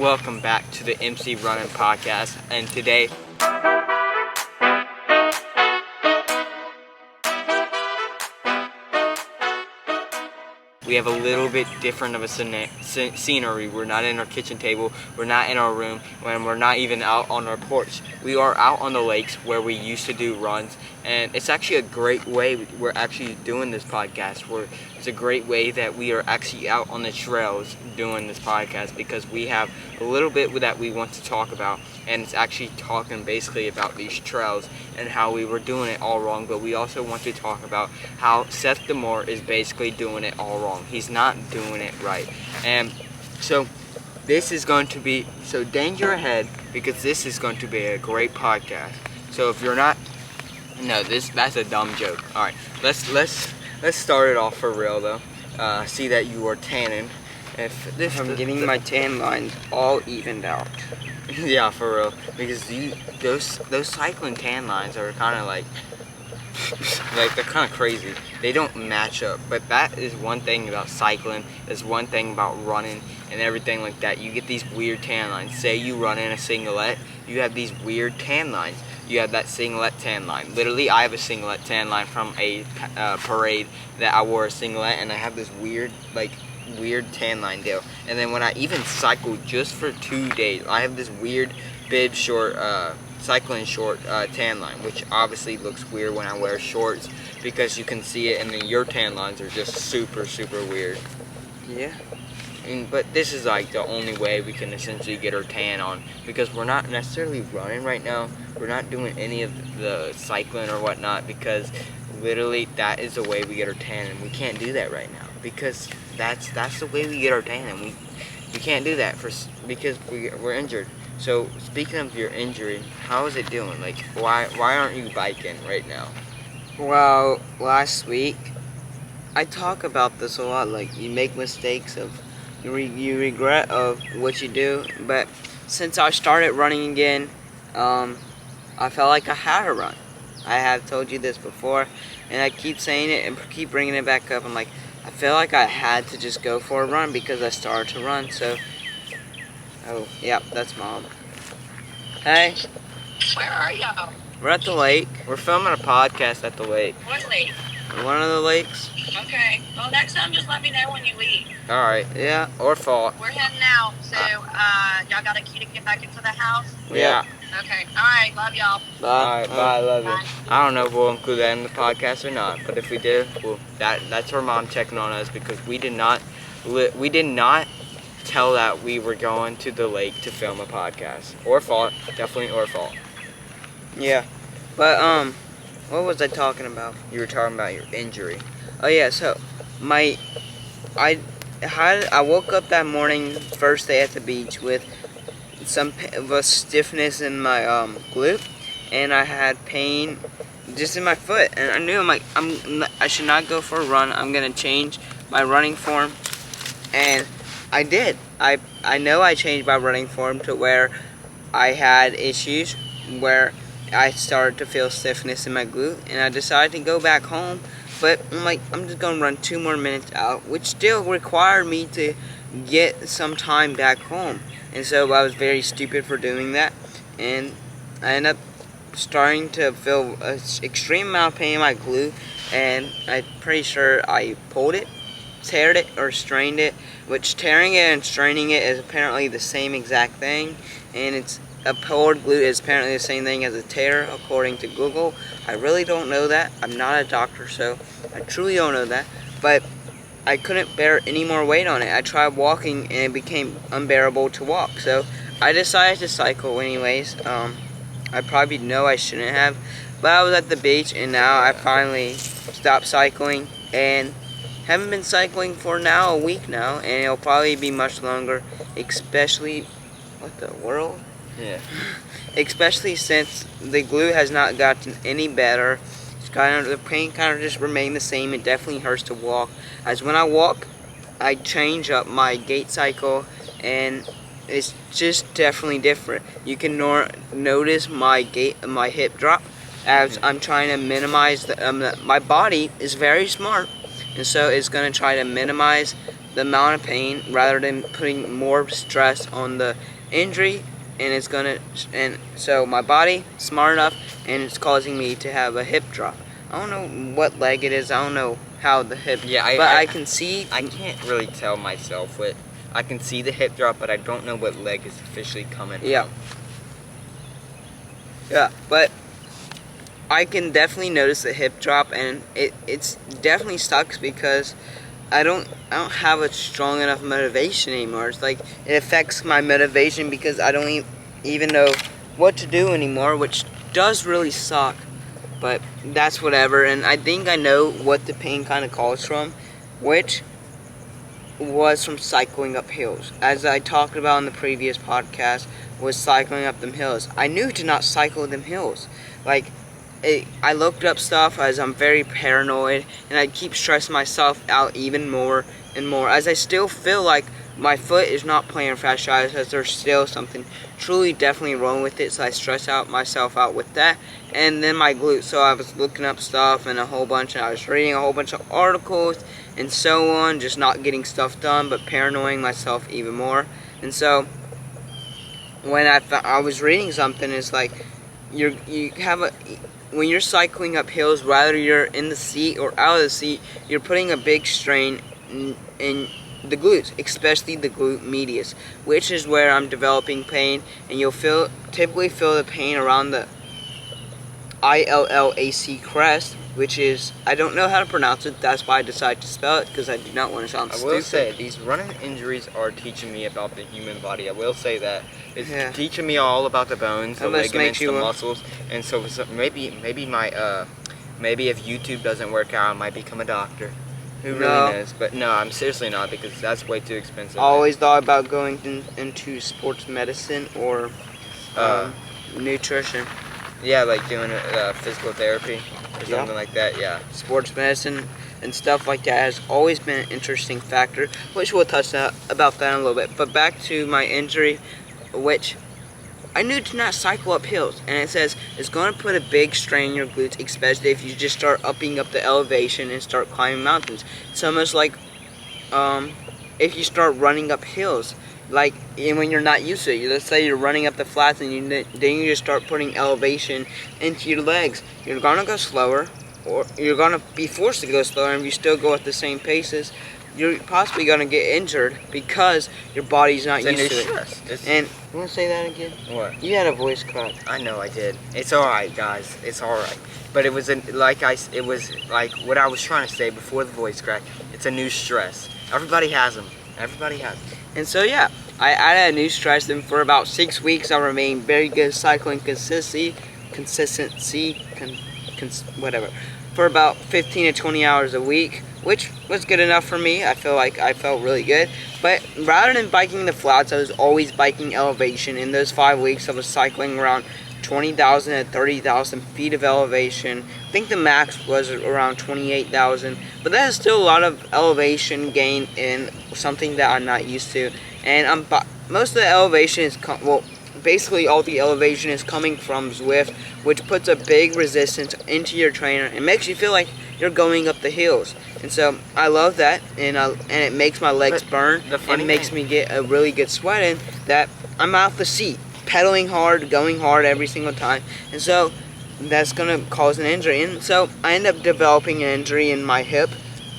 welcome back to the MC Running Podcast, and today we have a little bit different of a scenery. We're not in our kitchen table, we're not in our room, and we're not even out on our porch. We are out on the lakes where we used to do runs, and it's actually a great way we're actually doing this podcast. It's a great way that we are actually out on the trails doing this podcast because we have a little bit that we want to talk about, and it's actually talking basically about these trails and how we were doing it all wrong, but we also want to talk about how Seth Demoor is basically doing it all wrong. He's not doing it right. And so this is going to be, so danger ahead, because this is going to be a great podcast. So if you're not, no, that's a dumb joke. All right, let's start it off for real though. See that you are tanning. I'm getting my tan lines all evened out. Yeah, for real. Because those cycling tan lines are kind of like they're kind of crazy. They don't match up. But that is one thing about cycling. There's one thing about running and everything like that. You get these weird tan lines. Say you run in a singlet, you have these weird tan lines. You have that singlet tan line. Literally, I have a singlet tan line from a parade that I wore a singlet, and I have this weird tan line deal. And then when I even cycle just for 2 days, I have this weird bib short, cycling short tan line, which obviously looks weird when I wear shorts because you can see it, and then your tan lines are just super weird. Yeah. But this is like the only way we can essentially get our tan on, because we're not necessarily running right now. We're not doing any of the cycling or whatnot, because literally that is the way we get our tan, and we can't do that right now because that's the way we get our tan, and we can't do that because we're injured. So speaking of your injury, how is it doing? Like, why aren't you biking right now? Well, last week, I talk about this a lot. Like, you make mistakes of you regret of what you do, but since I started running again, I felt like I had to run. I have told you this before, and I keep saying it and keep bringing it back up. I'm like, I feel like I had to just go for a run because I started to run. So, oh, yeah, that's Mom. Hey. Where are y'all? We're at the lake. We're filming a podcast at the lake. What lake? One of the lakes. Okay. Well, next time just let me know when you leave. All right. Yeah. Or fall. We're heading out, so y'all got a key to get back into the house? Yeah. Okay. All right. Love y'all. All right. Bye. Love Bye. you. I don't know if we'll include that in the podcast or not, but if we do, that's our mom checking on us because we did not tell that we were going to the lake to film a podcast. Or fault. Definitely or fault. Yeah. But what was I talking about? You were talking about your injury. Oh yeah, so I woke up that morning, first day at the beach, with some of a stiffness in my glute, and I had pain just in my foot, and I knew I should not go for a run. I'm gonna change my running form, and I did. I know I changed my running form to where I had issues where I started to feel stiffness in my glute, and I decided to go back home. But I'm just gonna run 2 more minutes out, which still required me to get some time back home. And so I was very stupid for doing that, and I ended up starting to feel an extreme amount of pain in my glute, and I'm pretty sure I pulled it, teared it, or strained it, which tearing it and straining it is apparently the same exact thing, and a pulled glute is apparently the same thing as a tear, according to Google. I really don't know that. I'm not a doctor, so I truly don't know that. But I couldn't bear any more weight on it. I tried walking, and it became unbearable to walk. So I decided to cycle anyways. I probably know I shouldn't have, but I was at the beach, and now I finally stopped cycling, and haven't been cycling for now a week now, and it'll probably be much longer, especially, what the world? Yeah. Especially since the glute has not gotten any better. The pain kind of just remained the same. It definitely hurts to walk. As when I walk, I change up my gait cycle, and it's just definitely different. You can notice my gait, my hip drop, as I'm trying to minimize my body is very smart, and so it's going to try to minimize the amount of pain rather than putting more stress on the injury, and so my body smart enough, and it's causing me to have a hip drop. I don't know what leg it is. I don't know how the hip. Yeah, I can see. I can't really tell myself what. I can see the hip drop, but I don't know what leg is officially coming. Yeah. Yeah, but I can definitely notice the hip drop, and it's definitely sucks because I don't have a strong enough motivation anymore. It's like it affects my motivation because I don't even know what to do anymore, which does really suck. But that's whatever, and I think I know what the pain kind of calls from, which was from cycling up hills. As I talked about in the previous podcast, was cycling up them hills. I knew to not cycle them hills. Like, I looked up stuff as I'm very paranoid, and I keep stressing myself out even more and more, as I still feel like my foot is not playing fasciitis, as there's still something truly definitely wrong with it, so I stress out myself out with that. And then my glutes, so I was looking up stuff and a whole bunch, and I was reading a whole bunch of articles and so on, just not getting stuff done, but paranoid myself even more. And so when I was reading something, it's like when you're cycling up hills, whether you're in the seat or out of the seat, you're putting a big strain in the glutes, especially the glute medius, which is where I'm developing pain, and you'll typically feel the pain around the ILLAC crest, which is, I don't know how to pronounce it. That's why I decided to spell it, because I do not want to sound stupid. I will say, these running injuries are teaching me about the human body. I will say that. It's teaching me all about the bones, the ligaments, the muscles, and so maybe if YouTube doesn't work out, I might become a doctor. Who really knows? But no, I'm seriously not, because that's way too expensive. I always thought about going into sports medicine or nutrition. Yeah, like doing physical therapy or something like that, yeah. Sports medicine and stuff like that has always been an interesting factor, which we'll touch about that in a little bit. But back to my injury, which I knew to not cycle up hills, and it says it's going to put a big strain in your glutes, especially if you just start upping up the elevation and start climbing mountains. It's almost like if you start running up hills, like when you're not used to it. Let's say you're running up the flats, and then you just start putting elevation into your legs. You're going to go slower, or you're going to be forced to go slower, and if you still go at the same paces, you're possibly going to get injured because your body's not used to it. And you want to say that again? What? You had a voice crack. I know I did. It's all right, guys. It's all right. But it was like what I was trying to say before the voice crack. It's a new stress. Everybody has them. Everybody has them. And so yeah, I added a new stress, and for about 6 weeks I remained very good cycling whatever, for about 15 to 20 hours a week, which was good enough for me. I feel like I felt really good. But rather than biking the flats, I was always biking elevation. In those 5 weeks, I was cycling around 20,000 to 30,000 feet of elevation. I think the max was around 28,000, but that is still a lot of elevation gain in something that I'm not used to. And most of the elevation is basically all the elevation is coming from Zwift, which puts a big resistance into your trainer and makes you feel like you're going up the hills. And so I love that, and it makes my legs burn, and it makes me get a really good sweat in, that I'm out the seat, pedaling hard, going hard every single time. And so that's going to cause an injury. And so I end up developing an injury in my hip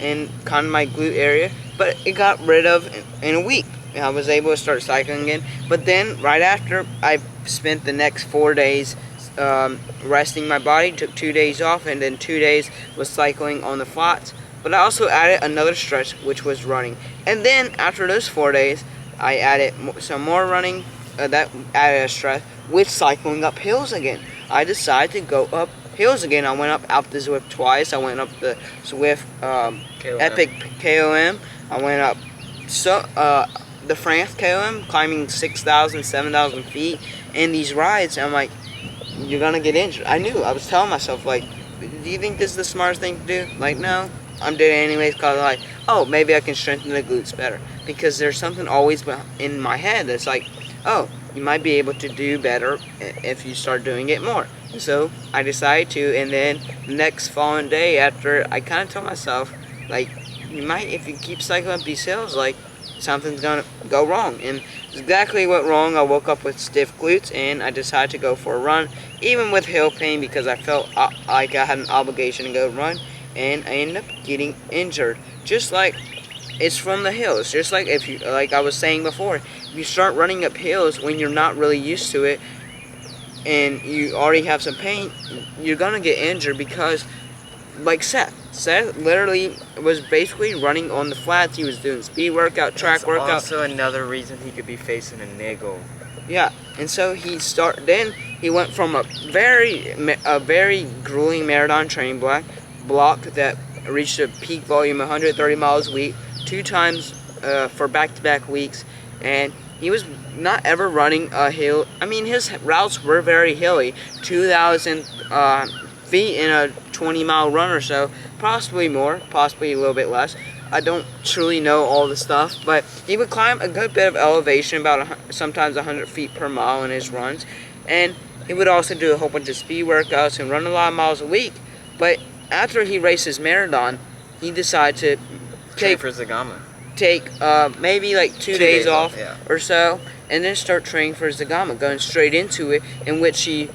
and kind of my glute area, but it got rid of in a week. I was able to start cycling again. But then right after, I spent the next 4 days resting my body, took 2 days off, and then 2 days was cycling on the flats. But I also added another stretch, which was running. And then after those 4 days, I added some more running. That added a stretch with cycling up hills again. I decided to go up hills again. I went up the Zwift twice. I went up the Zwift Epic KOM. I went up the France KOM, climbing 6,000, 7,000 feet. And these rides, I'm like, you're gonna get injured. I knew. I was telling myself, like, do you think this is the smartest thing to do? Like, no. I'm doing it anyways, because like, oh, maybe I can strengthen the glutes better. Because there's something always in my head that's like, oh, you might be able to do better if you start doing it more. So I decided to, and then the next following day after, I kind of told myself, like, if you keep cycling up these hills, like, something's gonna go wrong. And exactly what wrong. I woke up with stiff glutes, and I decided to go for a run, even with heel pain, because I felt like I had an obligation to go run, and I ended up getting injured. Just like it's from the hills. Just like if you, like I was saying before, if you start running up hills when you're not really used to it, and you already have some pain, you're gonna get injured because, like Seth literally was basically running on the flats. He was doing speed workout, track workout. Also another reason he could be facing a niggle. Yeah, and so then he went from a very grueling marathon training block that reached a peak volume 130 miles a week, 2 times for back-to-back weeks, and he was not ever running a hill. I mean, his routes were very hilly, 2,000 feet in a 20-mile run or so, possibly more, possibly a little bit less. I don't truly know all the stuff, but he would climb a good bit of elevation, about sometimes 100 feet per mile in his runs, and he would also do a whole bunch of speed workouts and run a lot of miles a week. But after he raced his marathon, he decided to Train for Zagama. take maybe like 2 days off yeah. or so, and then start training for Zagama, going straight into it, in which he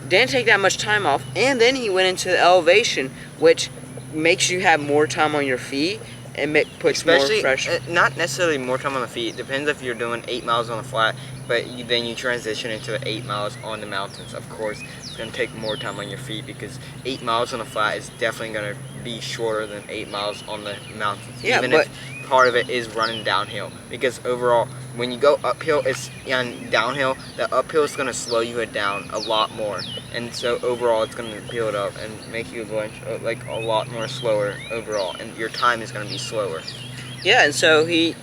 didn't take that much time off, and then he went into the elevation, which makes you have more time on your feet and puts more pressure. Not necessarily more time on the feet. It depends if you're doing 8 miles on the flat, but then you transition into 8 miles on the mountains. Of course, it's going to take more time on your feet because 8 miles on the flat is definitely going to be shorter than 8 miles on the mountains. Yeah, even but if part of it is running downhill, because overall, when you go uphill and downhill, the uphill is going to slow you down a lot more, and so overall it's going to build up and make you like a lot more slower overall, and your time is going to be slower. Yeah, and so he's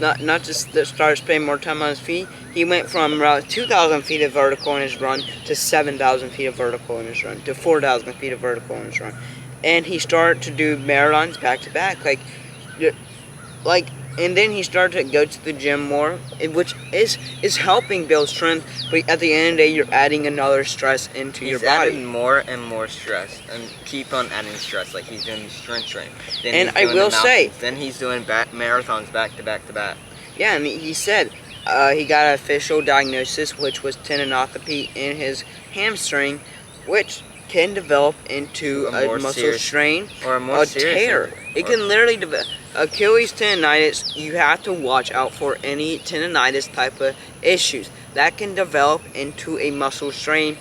not just started spending more time on his feet. He went from around 2,000 feet of vertical in his run to 7,000 feet of vertical in his run to 4,000 feet of vertical in his run, and he started to do marathons back to back, and then he started to go to the gym more, which is helping build strength. But at the end of the day, you're adding another stress into your body. He's adding more and more stress, and keep on adding stress. Like he's doing strength training. And I will say, then he's doing marathons back to back to back. Yeah, and he said he got an official diagnosis, which was tendinopathy in his hamstring, which can develop into a muscle strain or a tear. It can literally develop. Achilles tendonitis, you have to watch out for any tendonitis type of issues. That can develop into a muscle strain,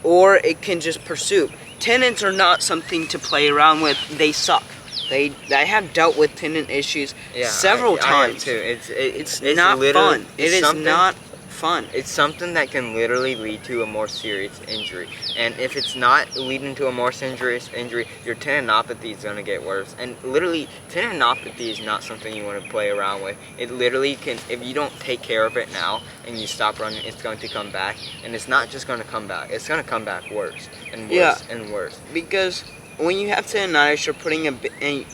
or it can just pursue. Tendons are not something to play around with. They suck. I have dealt with tendon issues several times. I have too. It's not fun. It is not fun. It's something that can literally lead to a more serious injury, and if it's not leading to a more serious injury, your tendinopathy is going to get worse. And literally, tendinopathy is not something you want to play around with. It literally can, if you don't take care of it now and you stop running, it's going to come back, and it's not just going to come back. It's going to come back worse and worse and worse. Because when you have tendonitis, you're putting and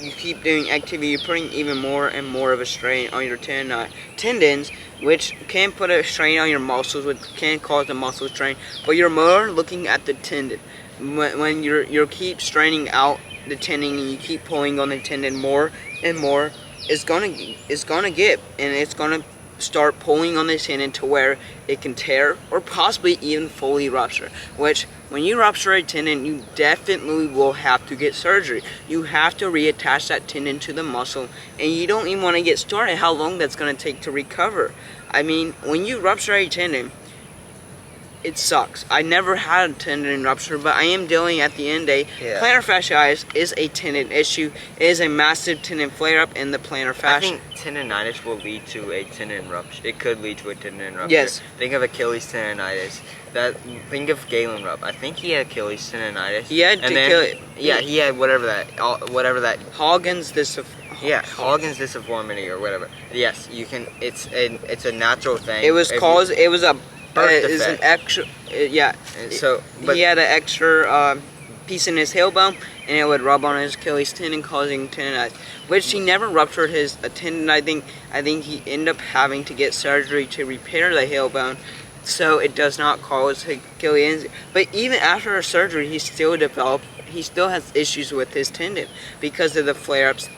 you keep doing activity, you're putting even more and more of a strain on your tendons, which can put a strain on your muscles, which can cause a muscle strain. But you're more looking at the tendon. When you keep straining out the tendon and you keep pulling on the tendon more and more, it's gonna give, and it's gonna start pulling on the tendon to where it can tear or possibly even fully rupture. Which, when you rupture a tendon, you definitely will have to get surgery. You have to reattach that tendon to the muscle, and you don't even want to get started how long that's going to take to recover. I mean, when you rupture a tendon, it sucks. I never had a tendon rupture, but I am dealing at the end of the day. Yeah. Plantar fasciitis is a tendon issue. It is a massive tendon flare-up in the plantar fascia. I think tendonitis will lead to a tendon rupture. It could lead to a tendon rupture. Yes. Think of Achilles tendonitis. Think of Galen Rupp. I think he had Achilles tendonitis. He had he had whatever that Haugen's Haugen's disdeformity or whatever. Yes, you can. It's a natural thing. It was caused. It was a. It's an extra. Yeah. So, but he had an extra piece in his tailbone, and it would rub on his Achilles tendon, causing tendonitis. Which he never ruptured his tendon. I think he ended up having to get surgery to repair the tailbone so it does not cause Achilles. But even after a surgery, he still has issues with his tendon because of the flare-ups.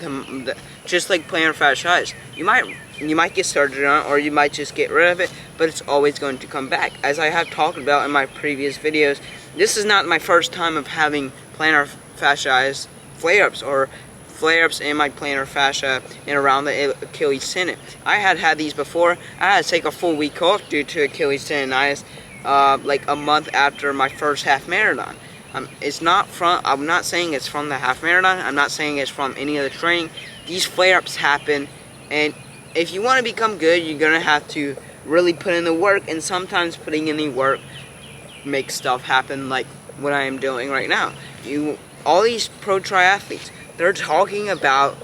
Just like plantar fasciitis, you might get surgery on it, or you might just get rid of it, but it's always going to come back. As I have talked about in my previous videos, this is not my first time of having plantar fasciitis flare-ups or flare-ups in my plantar fascia and around the Achilles tendon. I had these before. I had to take a full week off due to Achilles tendonitis, like a month after my first half marathon. I'm not saying it's from the half marathon. I'm not saying it's from any other training. These flare-ups happen, and if you want to become good, you're gonna have to really put in the work, and sometimes putting in the work makes stuff happen, like what I am doing right now. All these pro triathletes, they're talking about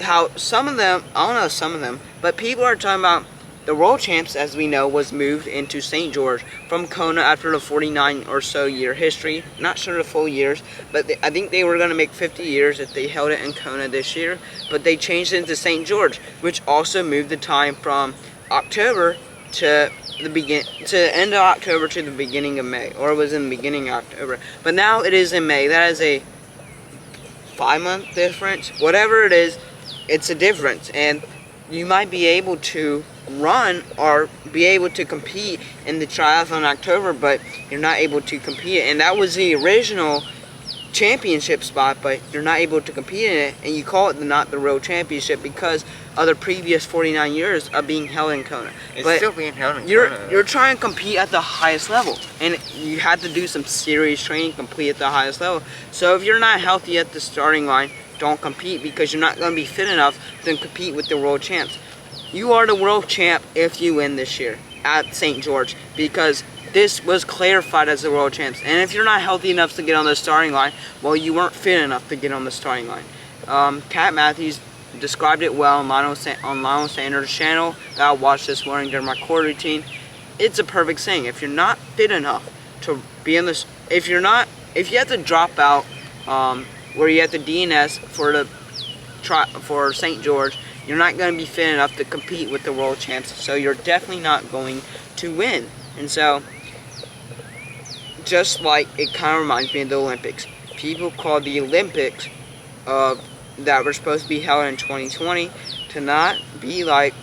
how some of them, I don't know some of them, but people are talking about the world champs, as we know, was moved into St. George from Kona after the 49 or so year history. Not sure the full years, but I think they were going to make 50 years if they held it in Kona this year, but they changed it into St. George, which also moved the time from October to the end of October to the beginning of May, or it was in the beginning of October, but now it is in May. That is a 5-month difference. Whatever it is, it's a difference, and you might be able to run or be able to compete in the triathlon in October, but you're not able to compete, and that was the original championship spot, but you're not able to compete in it, and you call it not the real championship because of the previous 49 years of being held in Kona. It's but still being held in Kona. You're trying to compete at the highest level, and you have to do some serious training to compete at the highest level. So if you're not healthy at the starting line, don't compete, because you're not going to be fit enough to compete with the world champs. You are the world champ if you win this year at St. George, because this was clarified as the world champs. And if you're not healthy enough to get on the starting line, well, you weren't fit enough to get on the starting line. Kat Matthews described it well on Lionel Sanders' channel that I watched this morning during my core routine. It's a perfect saying. If you're not fit enough to be in this, if you have to drop out where you have the DNS for St. George, you're not going to be fit enough to compete with the world champs, so you're definitely not going to win. And so, just like, it kind of reminds me of the Olympics. People call the Olympics that were supposed to be held in 2020 to not be like,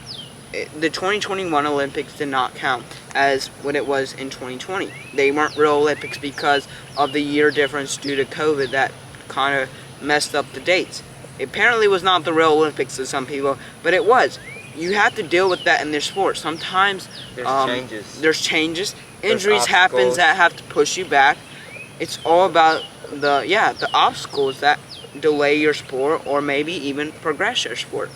the 2021 Olympics did not count as what it was in 2020. They weren't real Olympics because of the year difference due to COVID that kind of messed up the dates. It apparently was not the real Olympics to some people, but it was. You have to deal with that in their sport. Sometimes there's changes. Injuries happen that have to push you back. It's all about the obstacles that delay your sport or maybe even progress your sport.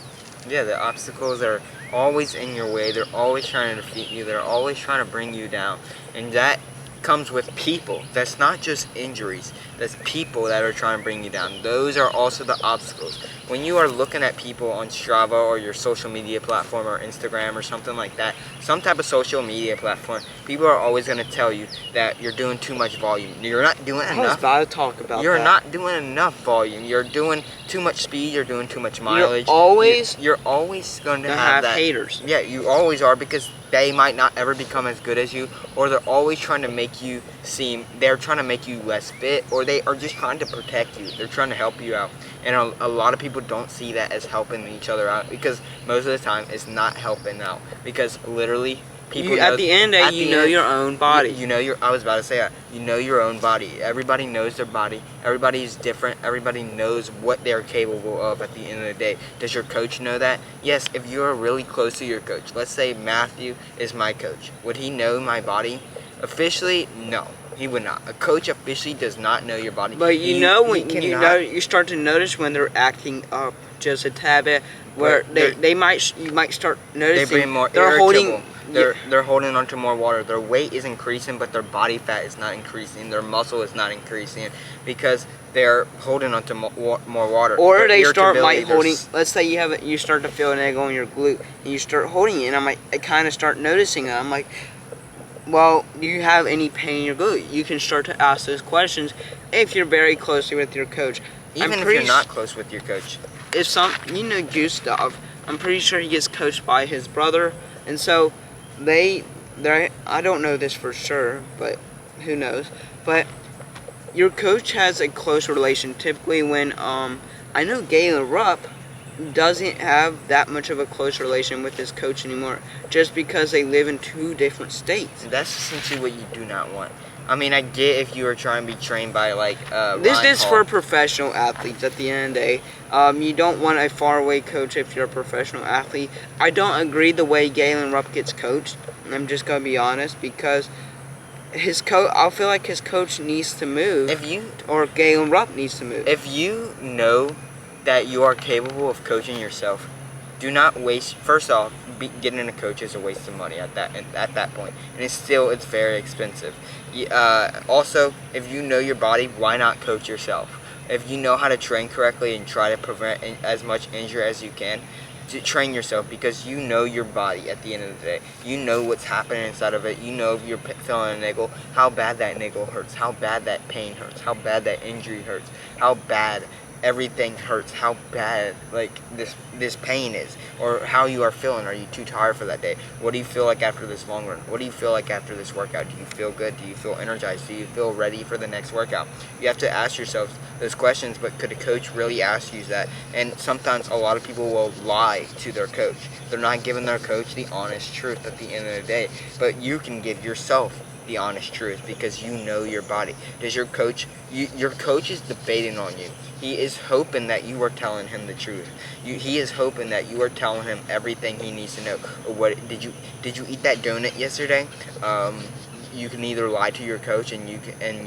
Yeah, the obstacles are always in your way. They're always trying to defeat you. They're always trying to bring you down. And that comes with people. That's not just injuries. That's people that are trying to bring you down. Those are also the obstacles. When you are looking at people on Strava or your social media platform or Instagram or something like that, some type of social media platform, people are always going to tell you that you're doing too much volume. You're not doing enough. I was about to talk about that. You're not doing enough volume. You're doing too much speed. You're doing too much mileage. You're always going to have that. Haters. Yeah, you always are, because they might not ever become as good as you, or they're always trying to make you they're trying to make you less fit, or they are just trying to protect you. They're trying to help you out. And a lot of people don't see that as helping each other out, because most of the time it's not helping out, because literally people at the end of the day, you know your own body. I was about to say that. You know your own body. Everybody knows their body. Everybody's different. Everybody knows what they're capable of at the end of the day. Does your coach know that? Yes, if you're really close to your coach. Let's say Matthew is my coach. Would he know my body? Officially, no. He would not. A coach officially does not know your body. But you start to notice when they're acting up just a tad bit, where you might start noticing they're holding. They're holding onto more water. Their weight is increasing, but their body fat is not increasing. Their muscle is not increasing because they're holding onto more water. Or they start holding. Let's say you start to feel a niggle in your glute, and you start holding it, and I kind of start noticing it. I'm like, well, do you have any pain in your glute? You can start to ask those questions if you're very closely with your coach. Even if you're not close with your coach. If Gustav, I'm pretty sure he gets coached by his brother, and so they I don't know this for sure, but who knows? But your coach has a close relation. Typically, when I know Galen Rupp doesn't have that much of a close relation with his coach anymore, just because they live in 2 different states. That's essentially what you do not want. I mean, I get if you were trying to be trained by like This Ryan is Hall. for professional athletes. At the end of the day, you don't want a faraway coach if you're a professional athlete. I don't agree the way Galen Rupp gets coached. I'm just gonna be honest, because his coach, I feel like his coach needs to move, or Galen Rupp needs to move. If you know that you are capable of coaching yourself, do not waste. First off, getting a coach is a waste of money at that point, and it's very expensive. Also, if you know your body, why not coach yourself? If you know how to train correctly and try to prevent as much injury as you can, to train yourself, because you know your body at the end of the day. You know what's happening inside of it. You know if you're feeling a niggle, how bad that niggle hurts, how bad that pain hurts, how bad that injury hurts, how bad everything hurts, how bad like this pain is, or how you are feeling. Are you too tired for that day? What do you feel like after this long run? What do you feel like after this workout? Do you feel good? Do you feel energized? Do you feel ready for the next workout? You have to ask yourself those questions, but could a coach really ask you that? And sometimes a lot of people will lie to their coach. They're not giving their coach the honest truth at the end of the day, but you can give yourself the honest truth, because you know your body. Does your coach, your coach is debating on you. He is hoping that you are telling him the truth. He is hoping that you are telling him everything he needs to know. Or what did you eat that donut yesterday? You can either lie to your coach and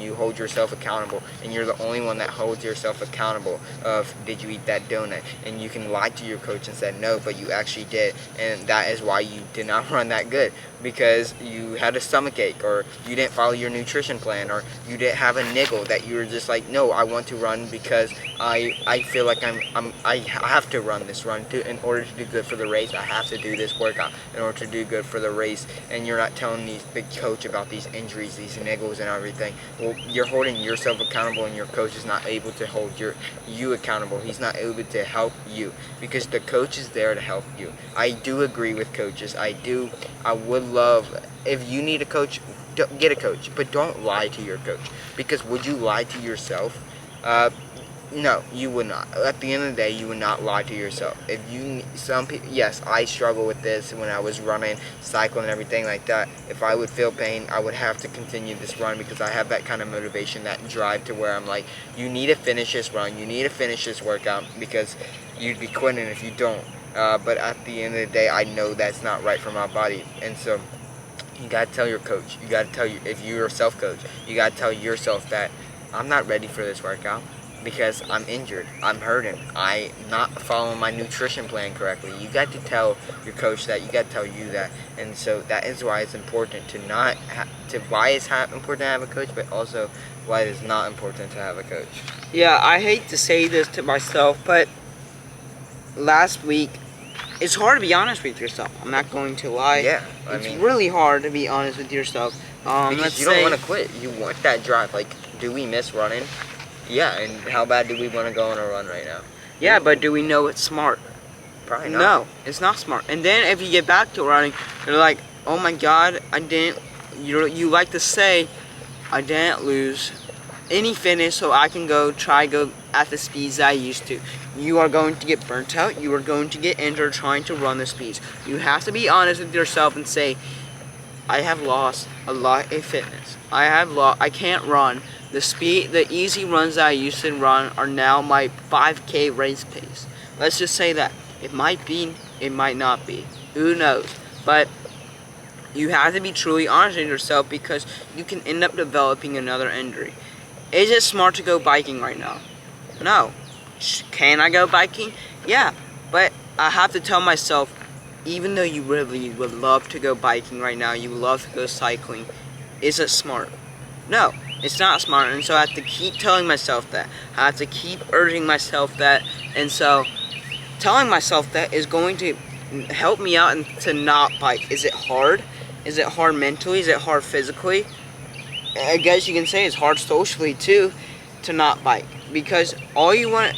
you hold yourself accountable, and you're the only one that holds yourself accountable of did you eat that donut, and you can lie to your coach and say no, but you actually did, and that is why you did not run that good, because you had a stomach ache, or you didn't follow your nutrition plan, or you didn't have a niggle that you were just like, no, I want to run because I feel like I have to run this run in order to do good for the race. I have to do this workout in order to do good for the race. And you're not telling the coach about these injuries, these niggles and everything. Well, you're holding yourself accountable, and your coach is not able to hold you accountable. He's not able to help you, because the coach is there to help you. I do agree with coaches. I would love, if you need a coach, get a coach, but don't lie to your coach, because would you lie to yourself? No, you would not. At the end of the day, you would not lie to yourself. If you, some people, yes, I struggle with this when I was running, cycling, and everything like that. If I would feel pain, I would have to continue this run, because I have that kind of motivation, that drive, to where I'm like, you need to finish this run, you need to finish this workout, because you'd be quitting if you don't. But at the end of the day, I know that's not right for my body, and so you gotta tell your coach. You gotta tell if you're a self-coach, you gotta tell yourself that I'm not ready for this workout, because I'm injured, I'm hurting, I'm not following my nutrition plan correctly. You got to tell your coach that, you got to tell you that. And so that is why it's important to not why it's important to have a coach, but also why it is not important to have a coach. Yeah, I hate to say this to myself, but last week, it's hard to be honest with yourself. I'm not going to lie. Yeah, it's really hard to be honest with yourself. Because you don't want to quit. You want that drive. Like, do we miss running? Yeah, and how bad do we want to go on a run right now? Yeah, but do we know it's smart? Probably not. No, it's not smart. And then if you get back to running, you're like, oh my God, I didn't. You like to say, I didn't lose any fitness, so I can go at the speeds that I used to. You are going to get burnt out. You are going to get injured trying to run the speeds. You have to be honest with yourself and say, I have lost a lot of fitness. I can't run. The easy runs that I used to run are now my 5K race pace. Let's just say that. It might be, it might not be. Who knows? But you have to be truly honest with yourself, because you can end up developing another injury. Is it smart to go biking right now? No. Can I go biking? Yeah. But I have to tell myself, even though you really would love to go biking right now, you love to go cycling, is it smart? No. It's not smart, and so I have to keep telling myself that. I have to keep urging myself that, and so telling myself that is going to help me out and to not bike. Is it hard? Is it hard mentally? Is it hard physically? I guess you can say it's hard socially too, to not bike, because all you want.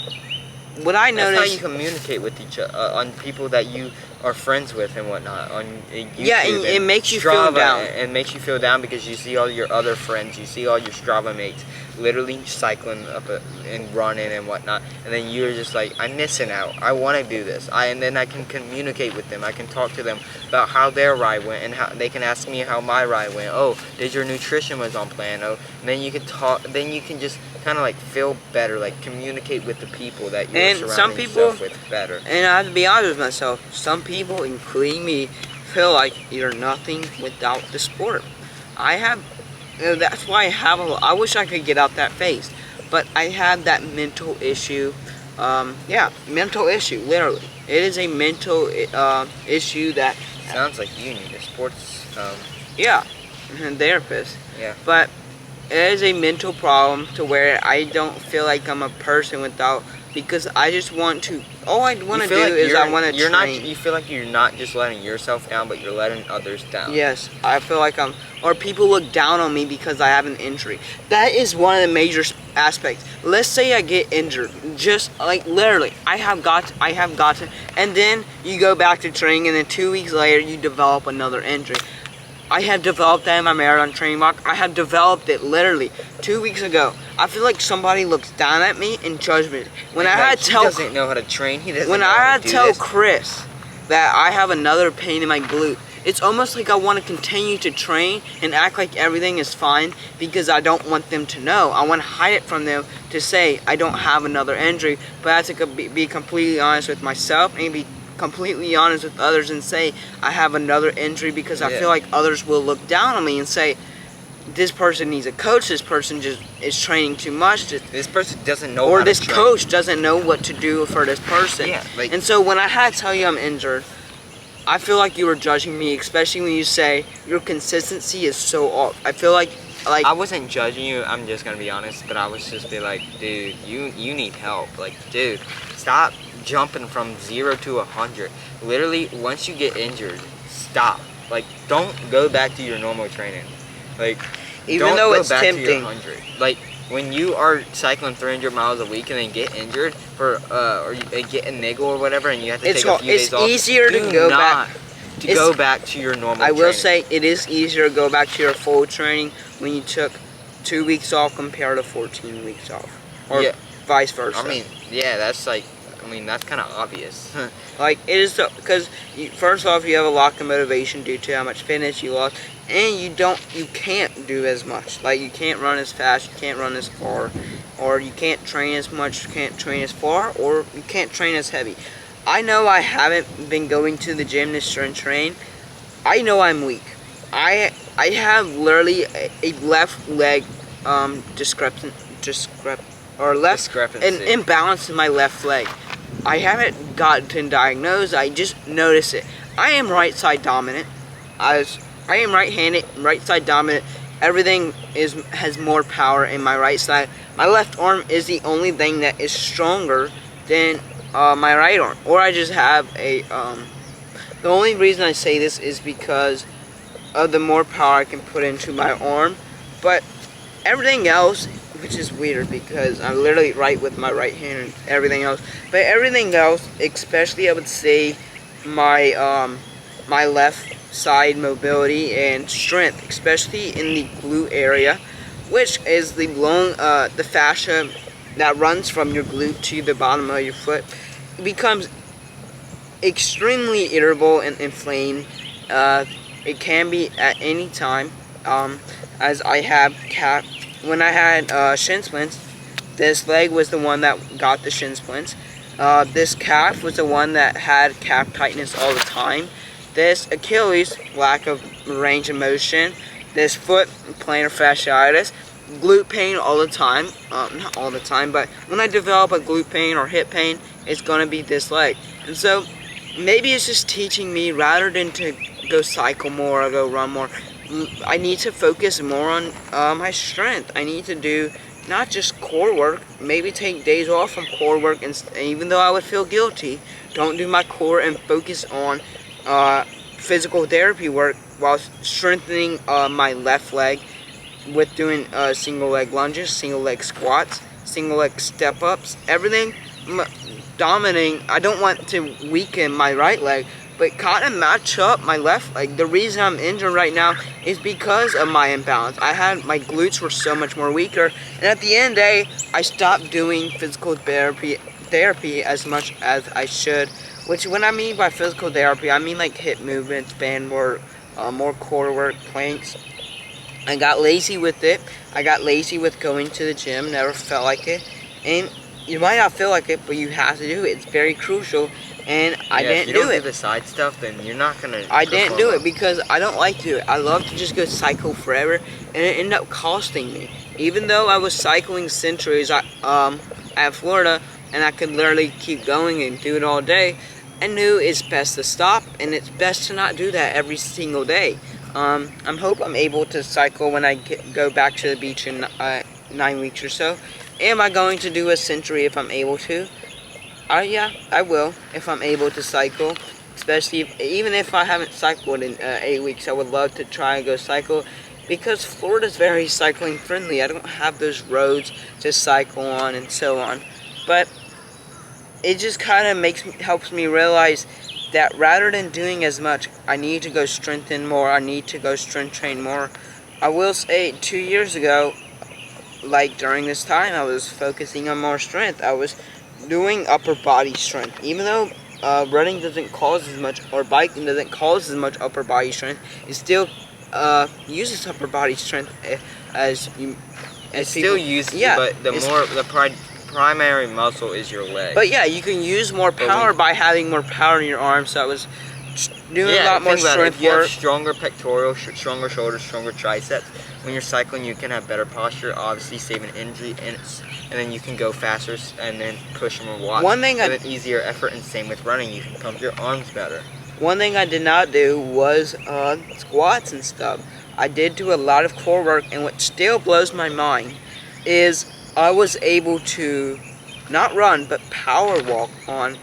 What I noticed. That's how you communicate with each other, on people that you are friends with and whatnot on YouTube. Yeah, and it makes you feel down. It makes you feel down because you see all your other friends, you see all your Strava mates literally cycling up and running and whatnot, and then you're just like, I'm missing out. I want to do this. And then I can communicate with them. I can talk to them about how their ride went, and how they can ask me how my ride went. Oh, did your nutrition was on plan? Oh, and then you can talk. Then you can just kind of like feel better, like communicate with the people that you're surrounding yourself with better. And I have to be honest with myself, some people, including me, feel like you're nothing without the sport. That's why I wish I could get out that phase, but I have that mental issue. Mental issue, literally. It is a mental issue that... Sounds like you need a sports... therapist. Yeah. But it is a mental problem to where I don't feel like I'm a person without, because I just want to, all I want to do is I want to train. You feel like you're not just letting yourself down, but you're letting others down. Yes, I feel like or people look down on me because I have an injury. That is one of the major aspects. Let's say I get injured, just like literally, I have got to, and then you go back to training, and then 2 weeks later you develop another injury. I have developed that in my marathon training block. I have developed it literally 2 weeks ago. I feel like somebody looks down at me and judges me. When I had to tell, he doesn't know how to train. He doesn't. When know I how had to tell Chris that I have another pain in my glute, it's almost like I want to continue to train and act like everything is fine because I don't want them to know. I want to hide it from them to say I don't have another injury, but I have to be completely honest with myself and be completely honest with others and say I have another injury because I feel like others will look down on me and say this person needs a coach, this person just is training too much, this person doesn't know or how this to train. Coach doesn't know what to do for this person. And so when I had to tell you I'm injured, I feel like you were judging me, especially when you say your consistency is so off. I feel like I wasn't judging you, I'm just gonna be honest, but I was just be like, dude, you need help. Like, dude, stop jumping from 0 to 100. Literally, once you get injured, stop. Like, don't go back to your normal training. Like, even though it's tempting. To your 100. Like, when you are cycling 300 miles a week and then get injured or you get a niggle or whatever, and you have to take a few days off. It's easier to go back. Go back to your normal I will training. say it is easier to go back to your full training when you took 2 weeks off compared to 14 weeks off, or vice versa. I mean, yeah, that's like, that's kind of obvious. Like, it is, because first off, you have a lack of motivation due to how much fitness you lost, and you can't do as much. Like, you can't run as fast, you can't run as far, or you can't train as much, you can't train as far, or you can't train as heavy. I know I haven't been going to the gym to strength train. I know I'm weak. I have literally a left leg discrepancy, an imbalance in my left leg. I haven't gotten diagnosed. I just notice it. I am right side dominant. I am right-handed, right side dominant. Everything has more power in my right side. My left arm is the only thing that is stronger than my right arm. Or I just have a the only reason I say this is because of the more power I can put into my arm. But everything else, which is weird because I'm literally right with my right hand and everything else. But everything else, especially I would say my my left side mobility and strength, especially in the glute area, which is the the fascia that runs from your glute to the bottom of your foot, becomes extremely irritable and inflamed. It can be at any time, as I have when I had shin splints. This leg was the one that got the shin splints. This calf was the one that had calf tightness all the time. This Achilles, lack of range of motion. This foot, plantar fasciitis. Glute pain all the time. Not all the time, but when I develop a glute pain or hip pain, it's going to be this leg. And so maybe it's just teaching me, rather than to go cycle more or go run more, I need to focus more on my strength. I need to do not just core work, maybe take days off from core work, and even though I would feel guilty, don't do my core and focus on physical therapy work while strengthening my left leg with doing single leg lunges, single leg squats, single leg step ups, everything dominating. I don't want to weaken my right leg, but kind of match up my left leg. The reason I'm injured right now is because of my imbalance. My glutes were so much more weaker, and at the end of the day, I stopped doing physical therapy as much as I should. Which, when I mean by physical therapy, I mean like hip movements, band work, more core work, planks. I got lazy with it. I got lazy with going to the gym. Never felt like it, and you might not feel like it, but you have to do it. It's very crucial. And I didn't do it. If you don't do the side stuff, then you're not gonna. I didn't do it because I don't like to do it. I love to just go cycle forever, and it ended up costing me. Even though I was cycling centuries at Florida, and I could literally keep going and do it all day, I knew it's best to stop, and it's best to not do that every single day. I hope I'm able to cycle when I go back to the beach in 9 weeks or so. Am I going to do a century if I'm able to? Yeah, I will if I'm able to cycle. Especially even if I haven't cycled in 8 weeks, I would love to try and go cycle because Florida's very cycling friendly. I don't have those roads to cycle on and so on. But it just kind of helps me realize that rather than doing as much, I need to go strengthen more. I need to go strength train more. I will say 2 years ago, like during this time, I was focusing on more strength. I was doing upper body strength, even though running doesn't cause as much, or biking doesn't cause as much upper body strength. It still uses upper body strength as still uses, yeah, but the primary muscle is your leg. But yeah, you can use more power by having more power in your arms. So I was doing a lot more strength if you work. have stronger pectorals, stronger shoulders, stronger triceps, when you're cycling, you can have better posture, obviously saving injury, and then you can go faster and then push more watts. One thing with an easier effort, and same with running, you can pump your arms better. One thing I did not do was squats and stuff. I did do a lot of core work, and what still blows my mind is I was able to not run, but power walk on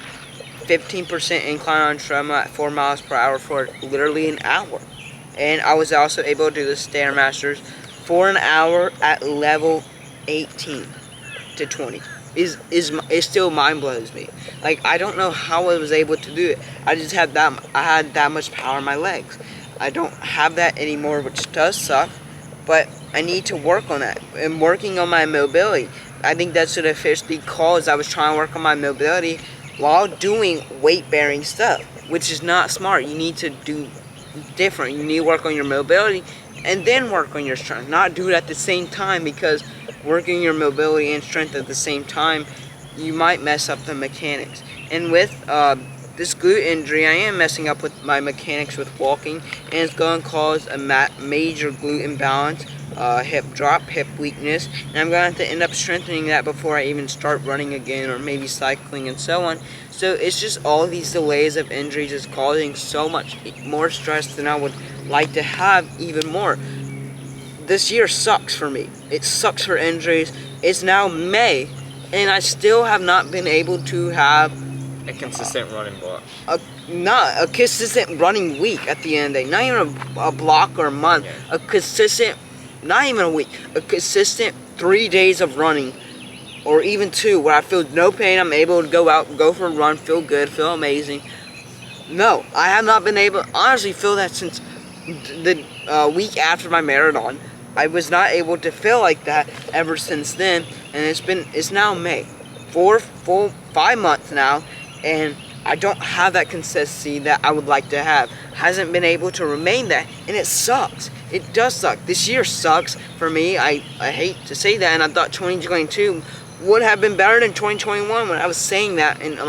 15% incline on treadmill at 4 miles per hour for literally an hour. And I was also able to do the Stairmasters for an hour at level 18 to 20. It still mind blows me. Like, I don't know how I was able to do it. I had that much power in my legs. I don't have that anymore, which does suck, but I need to work on that. I'm working on my mobility. I think that's what officially caused. I was trying to work on my mobility while doing weight-bearing stuff, which is not smart. You need to do different. You need to work on your mobility and then work on your strength. Not do it at the same time, because working your mobility and strength at the same time, you might mess up the mechanics. And with this glute injury, I am messing up with my mechanics with walking, and it's going to cause a major glute imbalance, hip drop, hip weakness, and I'm going to have to end up strengthening that before I even start running again, or maybe cycling and so on. So it's just all these delays of injuries is causing so much more stress than I would like to have even more. This year sucks for me. It sucks for injuries. It's now May, and I still have not been able to have a consistent running block. Not a consistent running week at the end of the day. Not even a block or a month. Yeah. A consistent, not even a week. A consistent 3 days of running, or even 2, where I feel no pain. I'm able to go out, go for a run, feel good, feel amazing. No, I have not been able. Honestly, feel that since the week after my marathon. I was not able to feel like that ever since then, and it's now May, 5 months now, and I don't have that consistency that I would like to have. Hasn't been able to remain that, and it sucks. It does suck. This year sucks for me. I hate to say that, and I thought 2022 would have been better than 2021 when I was saying that, and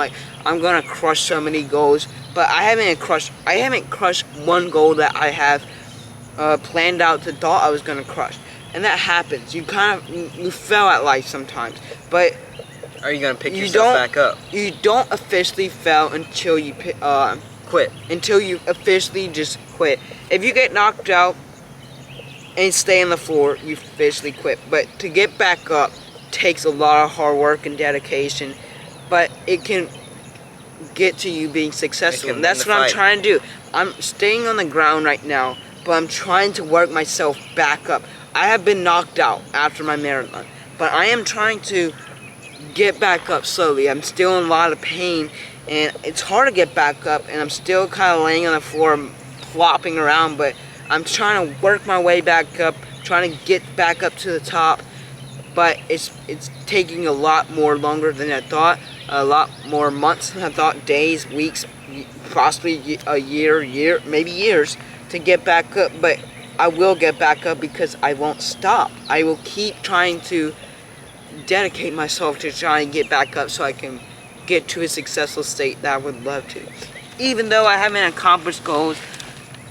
I'm gonna crush so many goals, but I haven't crushed one goal that I have planned out to thought I was gonna crush, and that happens. You fail at life sometimes, but are you gonna pick yourself back up? You don't officially fail until you quit. Until you officially just quit. If you get knocked out and stay on the floor, you officially quit. But to get back up takes a lot of hard work and dedication, but it can get to you being successful. And that's what I'm trying to do. I'm staying on the ground right now, but I'm trying to work myself back up. I have been knocked out after my marathon, but I am trying to get back up slowly. I'm still in a lot of pain, and it's hard to get back up, and I'm still kind of laying on the floor, flopping around, but I'm trying to work my way back up, trying to get back up to the top, but it's taking a lot more longer than I thought, a lot more months than I thought, days, weeks, possibly a year, maybe years to get back up, but I will get back up because I won't stop. I will keep trying to dedicate myself to trying to get back up so I can get to a successful state that I would love to. Even though I haven't accomplished goals,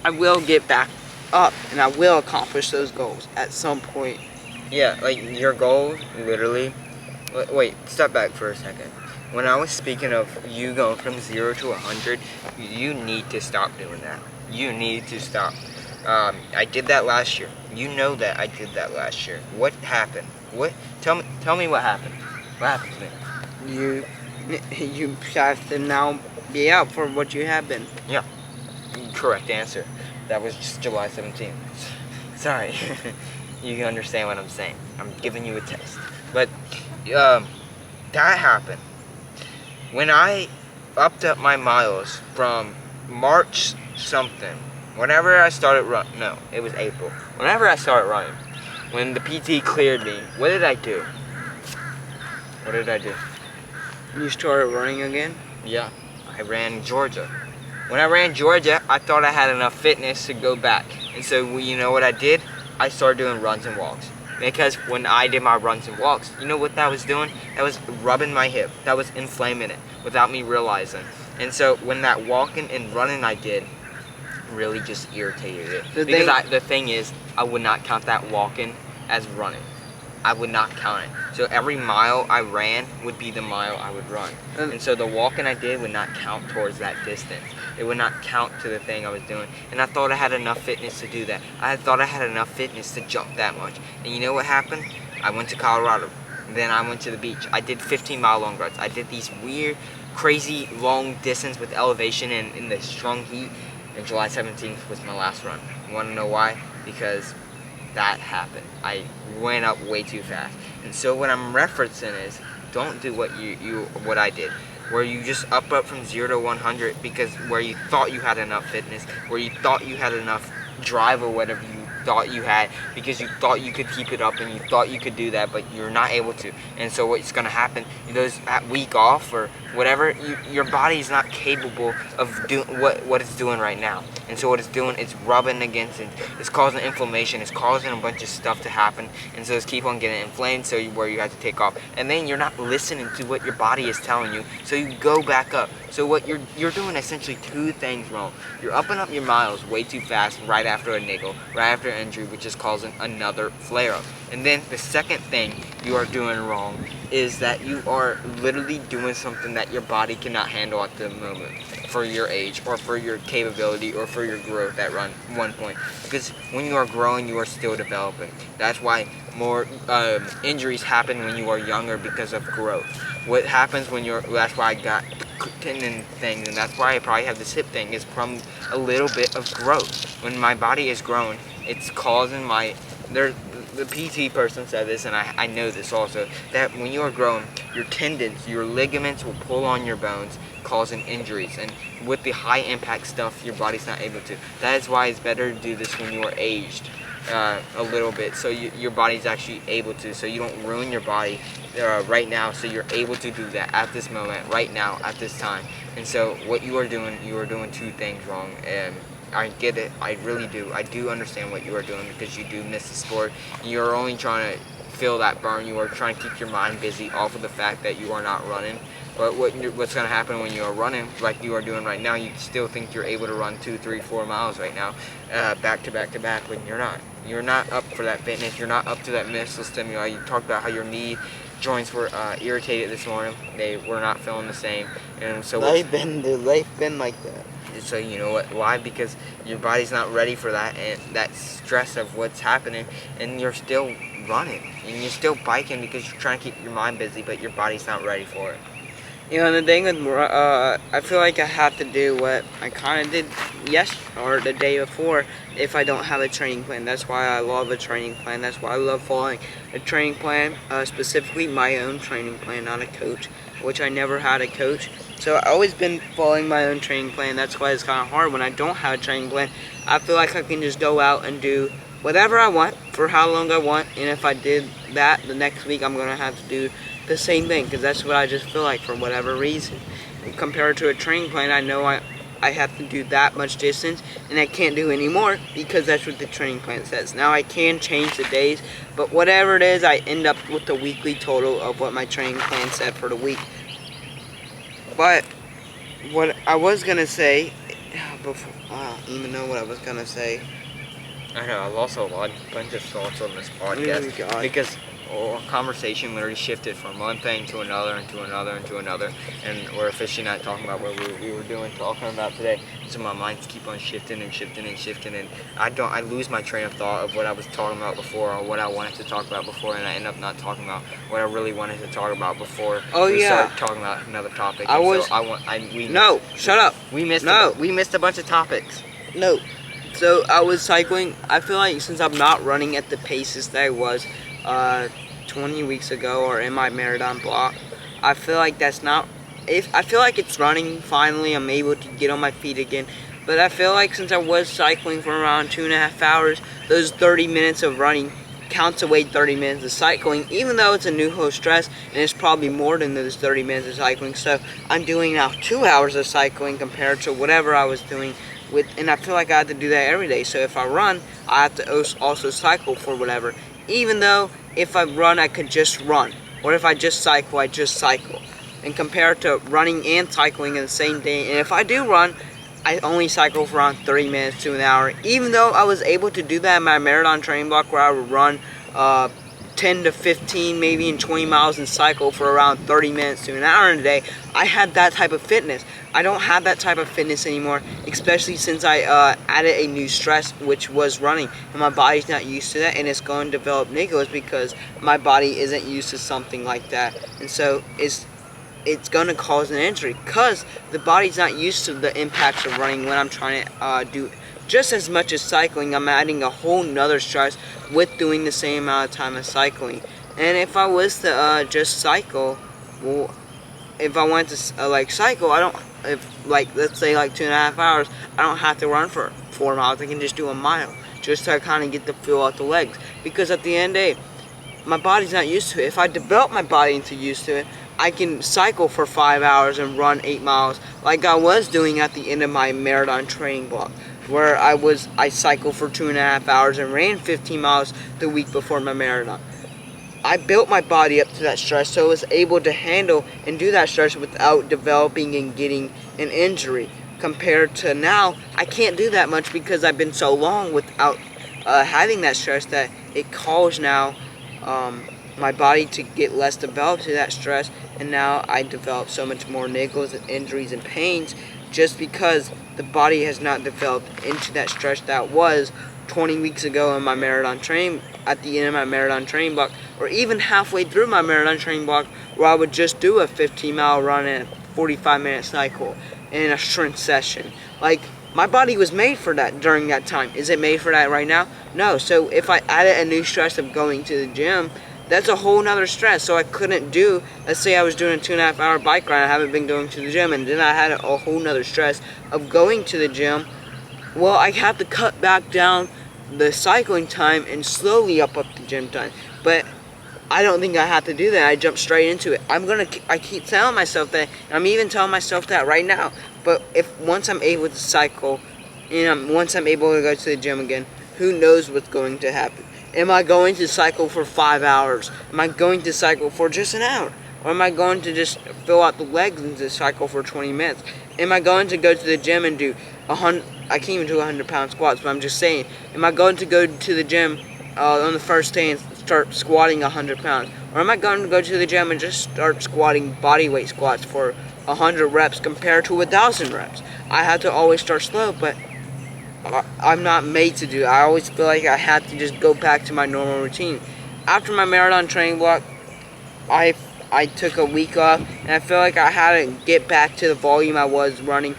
I will get back up and I will accomplish those goals at some point. Yeah, like your goal, literally. Wait, step back for a second. When I was speaking of you going from 0 to 100, you need to stop doing that. You need to stop. I did that last year. You know that I did that last year. What happened? What? Tell me what happened. What happened to me? You have to now be out for what you have been. Yeah. Correct answer. That was just July 17th. Sorry. You can understand what I'm saying. I'm giving you a test. But that happened. When I upped up my miles from March something, whenever I started running, no, it was April. Whenever I started running, when the PT cleared me, what did I do? What did I do? You started running again? Yeah, I ran Georgia. When I ran Georgia, I thought I had enough fitness to go back. And so, you know what I did? I started doing runs and walks. Because when I did my runs and walks, you know what that was doing? That was rubbing my hip. That was inflaming it without me realizing. And so when that walking and running I did really just irritated it. The thing is, I would not count that walking as running. I would not count it. So every mile I ran would be the mile I would run. And so the walking I did would not count towards that distance. It would not count to the thing I was doing. And I thought I had enough fitness to do that. I thought I had enough fitness to jump that much. And you know what happened? I went to Colorado. Then I went to the beach. I did 15-mile long runs. I did these weird, crazy long distance with elevation and in the strong heat. And July 17th was my last run. You want to know why? Because that happened. I went up way too fast. And so what I'm referencing is, don't do what what I did, where you just up from 0 to 100 because where you thought you had enough fitness, where you thought you had enough drive or whatever you thought you had, because you thought you could keep it up and you thought you could do that, but you're not able to. And so what's going to happen, those that week off or whatever, your body is not capable of doing what it's doing right now. And so what it's doing, it's rubbing against it. It's causing inflammation. It's causing a bunch of stuff to happen. And so it's keep on getting inflamed, so where you have to take off. And then you're not listening to what your body is telling you, so you go back up. So what you're doing essentially two things wrong. You're upping up your miles way too fast right after a niggle, right after an injury, which is causing another flare-up. And then the second thing you are doing wrong is that you are literally doing something that your body cannot handle at the moment for your age or for your capability or for your growth at one point. Because when you are growing, you are still developing. That's why more injuries happen when you are younger because of growth. What happens when that's why I got tendon things, and that's why I probably have this hip thing, is from a little bit of growth. When my body is growing, it's causing the PT person said this, and I know this also, that when you are growing, your tendons, your ligaments will pull on your bones, causing injuries. And with the high impact stuff, your body's not able to. That is why it's better to do this when you are aged a little bit, so your body's actually able to, so you don't ruin your body right now, so you're able to do that at this moment, right now, at this time. And so what you are doing two things wrong. And I get it, I really do. I do understand what you are doing because you do miss the sport. You're only trying to feel that burn. You are trying to keep your mind busy off of the fact that you are not running. But what's going to happen when you are running, like you are doing right now, you still think you're able to run 2, 3, 4 miles right now, back to back to back, when you're not. You're not up for that fitness. You're not up to that muscle stimuli. You talked about how your knee joints were irritated this morning. They were not feeling the same. And so they've been like that. So you know what? Why? Because your body's not ready for that, and that stress of what's happening, and you're still running and you're still biking because you're trying to keep your mind busy, but your body's not ready for it. You know, the thing with I feel like I have to do what I kind of did or the day before if I don't have a training plan. That's why I love a training plan. That's why I love following a training plan, specifically my own training plan, not a coach, which I never had a coach. So I've always been following my own training plan. That's why it's kind of hard when I don't have a training plan. I feel like I can just go out and do whatever I want for how long I want, and if I did that the next week, I'm gonna have to do the same thing because that's what I just feel like for whatever reason. And compared to a training plan, I know I have to do that much distance, and I can't do anymore because that's what the training plan says. Now I can change the days, but whatever it is, I end up with the weekly total of what my training plan said for the week. But what I was gonna say before, I don't even know what I was gonna say. I know, I lost a bunch of thoughts on this podcast God. because our conversation literally shifted from one thing to another and to another and to another, and we're officially not talking about what we were talking about today. So my minds keep on shifting and shifting and shifting, and I lose my train of thought of what I was talking about before or what I wanted to talk about before, and I end up not talking about what I really wanted to talk about before we start talking about another topic. Shut up. We missed a bunch of topics. No. So I was cycling. I feel like since I'm not running at the paces that I was 20 weeks ago or in my marathon block, I feel like that's not. I feel like it's running. Finally, I'm able to get on my feet again. But I feel like since I was cycling for around 2.5 hours, those 30 minutes of running counts away 30 minutes of cycling, even though it's a new host stress and it's probably more than those 30 minutes of cycling. So I'm doing now 2 hours of cycling compared to whatever I was doing. And I feel like I have to do that every day. So if I run, I have to also cycle for whatever. Even though if I run, I could just run. Or if I just cycle, I just cycle. And compared to running and cycling in the same day, and if I do run, I only cycle for around 30 minutes to an hour. Even though I was able to do that in my marathon training block where I would run 10 to 15, maybe in 20 miles and cycle for around 30 minutes to an hour in a day, I had that type of fitness. I don't have that type of fitness anymore, especially since I added a new stress, which was running, and my body's not used to that, and it's going to develop niggles because my body isn't used to something like that, and so it's going to cause an injury because the body's not used to the impacts of running. When I'm trying to do just as much as cycling, I'm adding a whole nother stress with doing the same amount of time as cycling. And if I was to just cycle, well, if I went to cycle, let's say 2.5 hours, I don't have to run for 4 miles. I can just do a mile just to kind of get the feel out the legs, because at the end of the day, my body's not used to it. If I develop my body into used to it, I can cycle for 5 hours and run 8 miles like I was doing at the end of my marathon training block, where I cycled for 2.5 hours and ran 15 miles the week before my marathon. I built my body up to that stress, so I was able to handle and do that stress without developing and getting an injury. Compared to now, I can't do that much because I've been so long without having that stress that it calls now my body to get less developed to that stress, and now I develop so much more niggles and injuries and pains just because the body has not developed into that stress that was 20 weeks ago in my marathon training, at the end of my marathon training block, or even halfway through my marathon training block, where I would just do a 15-mile run and a 45-minute cycle in a strength session. Like, my body was made for that during that time. Is it made for that right now? No. So if I added a new stress of going to the gym, that's a whole nother stress. So I couldn't do, let's say I was doing a 2.5 hour bike ride, I haven't been going to the gym, and then I had a whole nother stress of going to the gym. Well, I have to cut back down the cycling time and slowly up the gym time. But I don't think I have to do that. I jump straight into it. I keep telling myself that, and I'm even telling myself that right now. But once I'm able to cycle, and once I'm able to go to the gym again, who knows what's going to happen? Am I going to cycle for 5 hours? Am I going to cycle for just an hour? Or am I going to just fill out the legs and just cycle for 20 minutes? Am I going to go to the gym and do 100? I can't even do 100-pound squats, but I'm just saying, am I going to go to the gym on the first day and start squatting 100 pounds? Or am I going to go to the gym and just start squatting body weight squats for 100 reps compared to 1,000 reps? I have to always start slow, but I'm not made to do that. I always feel like I have to just go back to my normal routine. After my marathon training block, I I took a week off, and I feel like I had to get back to the volume I was running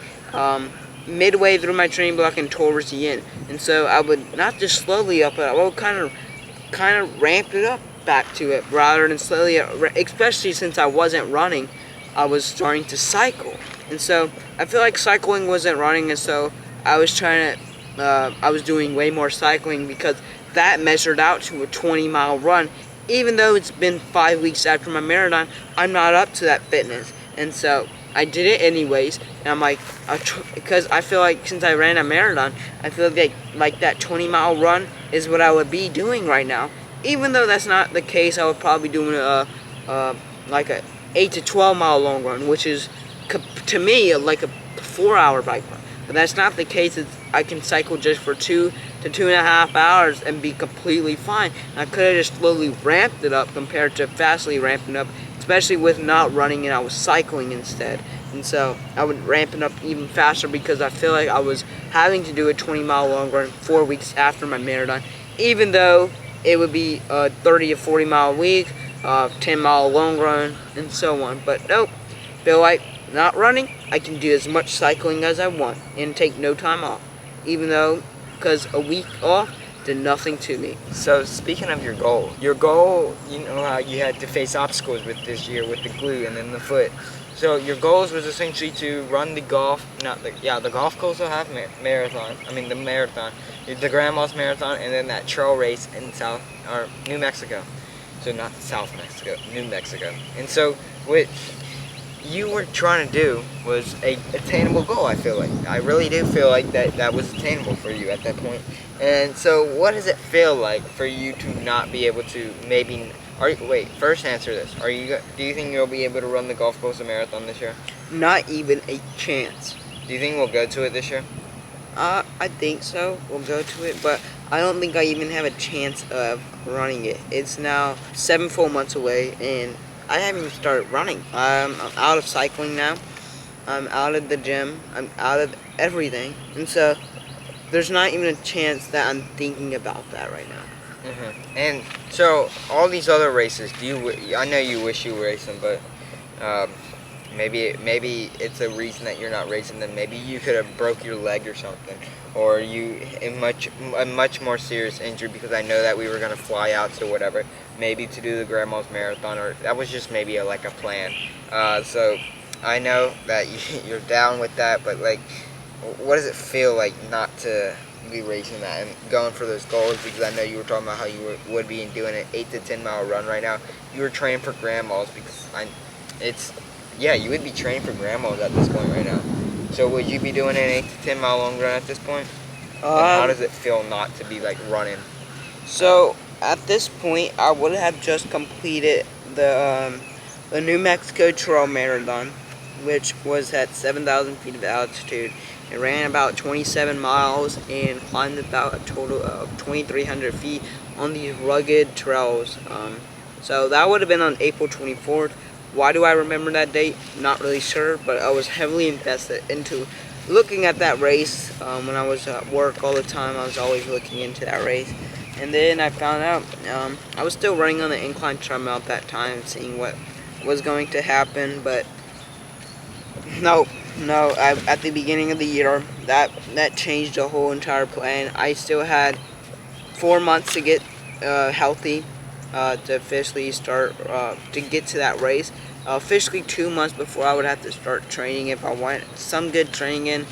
midway through my training block and towards the end. And so I would not just slowly up it, I would kind of ramp it up back to it rather than slowly, especially since I wasn't running, I was starting to cycle. And so I feel like cycling wasn't running, and so I was I was doing way more cycling because that measured out to a 20-mile run. Even though it's been 5 weeks after my marathon, I'm not up to that fitness. And so I did it anyways, and I'm like, because I feel like since I ran a marathon, I feel like that 20-mile run is what I would be doing right now. Even though that's not the case, I would probably be doing like a 8 to 12-mile long run, which is to me like a 4-hour bike run. But that's not the case. I can cycle just for 2 to 2.5 hours and be completely fine. And I could have just slowly ramped it up compared to fastly ramping up, especially with not running and I was cycling instead. And so I would ramp it up even faster because I feel like I was having to do a 20-mile long run 4 weeks after my marathon, even though it would be a 30 to 40-mile week, 10-mile long run, and so on. But nope, feel like not running, I can do as much cycling as I want and take no time off, even though, because a week off did nothing to me. So speaking of your goal, you know how you had to face obstacles with this year with the glute and then the foot. So your goals was essentially to run the golf course will have marathon. I mean the marathon, the Grandma's Marathon, and then that trail race in New Mexico. So not South Mexico, New Mexico. And so what you were trying to do was a attainable goal. I feel like I really do feel like that was attainable for you at that point. And so what does it feel like for you to not be able to maybe? First answer this. Do you think you'll be able to run the Gulf Coast Marathon this year? Not even a chance. Do you think we'll go to it this year? I think so. We'll go to it, but I don't think I even have a chance of running it. It's now 7 full months away, and I haven't even started running. I'm out of cycling now. I'm out of the gym. I'm out of everything, and so there's not even a chance that I'm thinking about that right now. Mm-hmm. And so all these other races, I know you wish you were racing, but maybe it's a reason that you're not racing. Then maybe you could have broke your leg or something, or a much more serious injury, because I know that we were gonna fly out to whatever, maybe to do the Grandma's Marathon, or that was just maybe a plan. So I know that you're down with that, but like, what does it feel like not to be racing that and going for those goals? Because I know you were talking about how you would be doing an 8 to 10-mile run right now. You were training for Grandma's, because you would be training for Grandma's at this point right now. So would you be doing an 8 to 10-mile long run at this point? And how does it feel not to be like running? So at this point, I would have just completed the New Mexico Trail Marathon, which was at 7,000 feet of altitude. It ran about 27 miles and climbed about a total of 2,300 feet on these rugged trails. So that would have been on April 24th. Why do I remember that date? Not really sure, but I was heavily invested into looking at that race. When I was at work all the time, I was always looking into that race. And then I found out I was still running on the incline treadmill at that time, seeing what was going to happen, but no, at the beginning of the year, that changed the whole entire plan. I still had 4 months to get healthy, to officially start, to get to that race. Officially 2 months before I would have to start training if I want some good training in.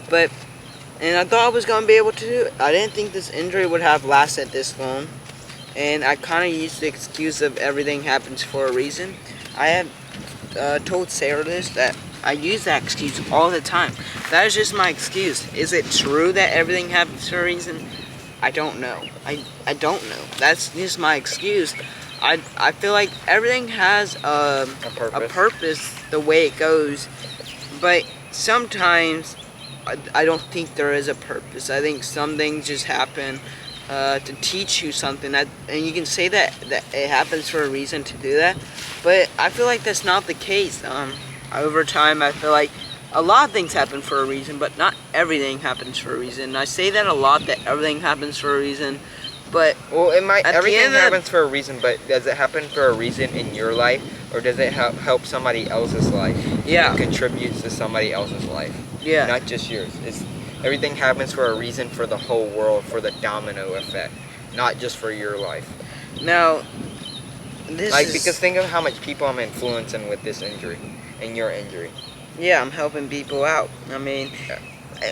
And I thought I was going to be able to do it. I didn't think this injury would have lasted this long. And I kind of used the excuse of everything happens for a reason. I have told Sarah this, that I use that excuse all the time. That is just my excuse. Is it true that everything happens for a reason? I don't know. I don't know. That's just my excuse. I feel like everything has a purpose the way it goes, but sometimes I don't think there is a purpose. I think some things just happen to teach you something, and you can say that it happens for a reason to do that, but I feel like that's not the case. Over time, I feel like a lot of things happen for a reason, but not everything happens for a reason. And I say that a lot, that everything happens for a reason, but everything happens for a reason, but does it happen for a reason in your life? or does it help somebody else's life? Yeah. It contributes to somebody else's life. Yeah. Not just yours. Everything happens for a reason, for the whole world, for the domino effect, not just for your life. Now, because think of how much people I'm influencing with this injury and your injury. Yeah, I'm helping people out. I mean,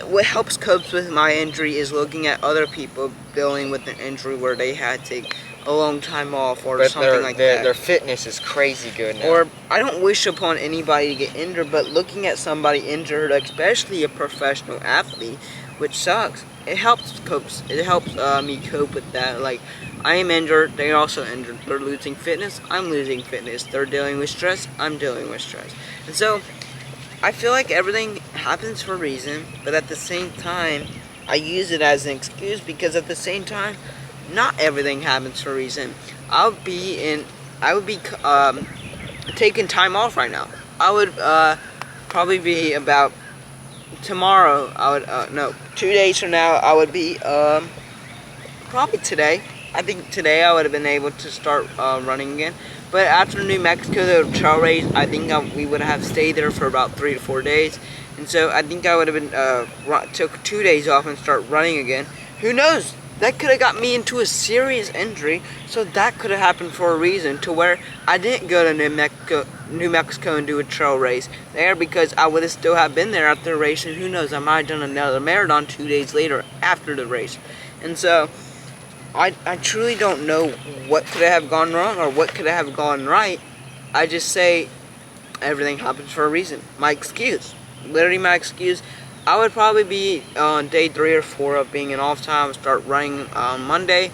what helps cope with my injury is looking at other people dealing with an injury where they had to take a long time off or something like that. Their fitness is crazy good now. Or I don't wish upon anybody to get injured, but looking at somebody injured, especially a professional athlete, which sucks, it helps me cope with that. Like, I am injured, they're also injured. They're losing fitness, I'm losing fitness. They're dealing with stress, I'm dealing with stress. And so, I feel like everything happens for a reason, but at the same time, I use it as an excuse because at the same time, not everything happens for a reason. I would be taking time off right now. I would probably be about tomorrow. 2 days from now, I would be probably today. I think today I would have been able to start running again. But after New Mexico, the trail race, I think we would have stayed there for about 3 to 4 days. And so I think I would have been took 2 days off and start running again. Who knows? That could have got me into a serious injury. So that could have happened for a reason, to where I didn't go to New Mexico and do a trail race there, because I would have still have been there after the race. And who knows? I might have done another marathon 2 days later after the race. And so I truly don't know what could have gone wrong or what could have gone right. I just say everything happens for a reason. My excuse, literally my excuse, I would probably be on day 3 or 4 of being in off time, start running on Monday,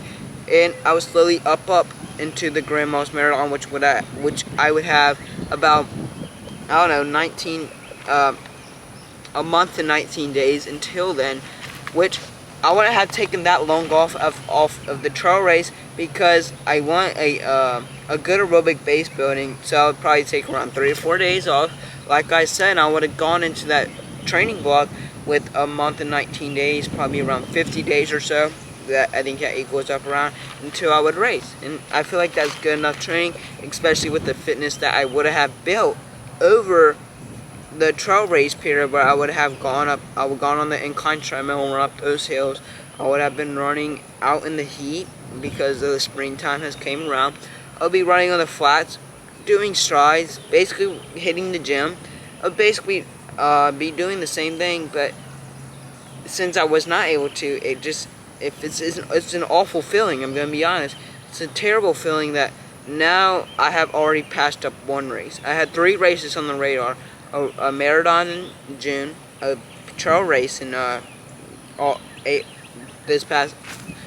and I would slowly up into the Grandma's Marathon, which I would have about, I don't know, a month and 19 days until then, which I wouldn't have taken that long off of the trail race because I want a good aerobic base building. So I would probably take around 3 or 4 days off. Like I said, I would have gone into that training block with a month and 19 days, probably around 50 days or so. That I think that equals up around until I would race. And I feel like that's good enough training, especially with the fitness that I would have built over the trail race period, where I would have gone on the incline treadmill and run up those hills. I would have been running out in the heat because the springtime has came around. I'll be running on the flats, doing strides, basically hitting the gym. I'll basically be doing the same thing, but since I was not able to, it's an awful feeling. I'm gonna be honest. It's a terrible feeling that now I have already passed up one race. I had 3 races on the radar. A marathon in June, a trail race in this past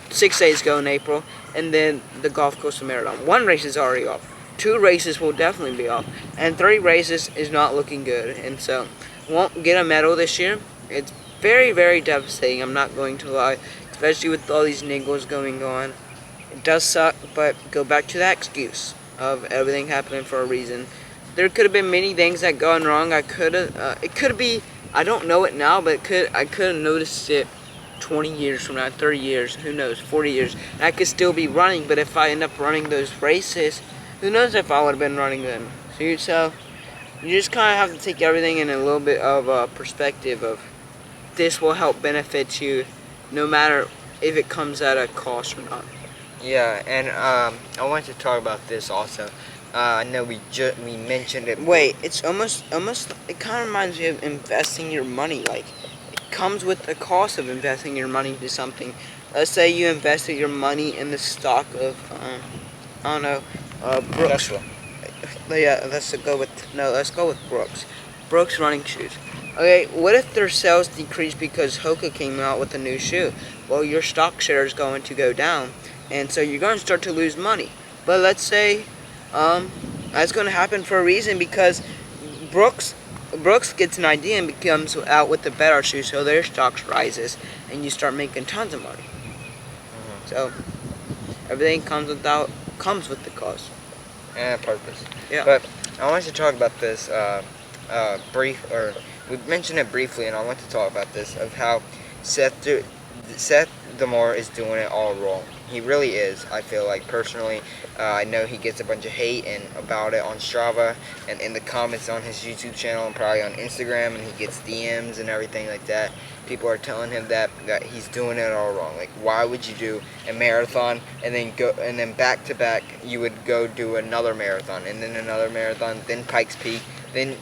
6 days ago in April, and then the Gulf Coast Marathon. 1 race is already off. 2 races will definitely be off, and 3 races is not looking good. And so, won't get a medal this year. It's very, very devastating. I'm not going to lie, especially with all these niggles going on. It does suck, but go back to that excuse of everything happening for a reason. There could have been many things that gone wrong. It could be, I don't know it now, but I could have noticed it 20 years from now, 30 years, who knows, 40 years. And I could still be running, but if I end up running those races, who knows if I would have been running them. So you just kind of have to take everything in a little bit of a perspective of this will help benefit you no matter if it comes at a cost or not. Yeah, and I want to talk about this also. I know we mentioned it. Wait, it's almost. It kind of reminds me of investing your money. Like, it comes with the cost of investing your money into something. Let's say you invested your money in the stock of, I don't know, Brooks. Tesla. Yeah, let's go with Brooks. Brooks running shoes. Okay, what if their sales decrease because Hoka came out with a new shoe? Well, your stock share is going to go down, and so you're going to start to lose money. But let's say that's going to happen for a reason, because Brooks gets an idea and becomes out with the better shoe, so their stock rises, and you start making tons of money. So everything comes with the cost and purpose. Yeah. But I want to talk about this we mentioned it briefly, and I want to talk about this of how Seth Demoor is doing it all wrong. He really is. I feel like personally, I know he gets a bunch of hate and about it on Strava and in the comments on his YouTube channel and probably on Instagram, and he gets DMs and everything like that. People are telling him that he's doing it all wrong. Like, why would you do a marathon and then back to back you would go do another marathon and then another marathon, then Pikes Peak, then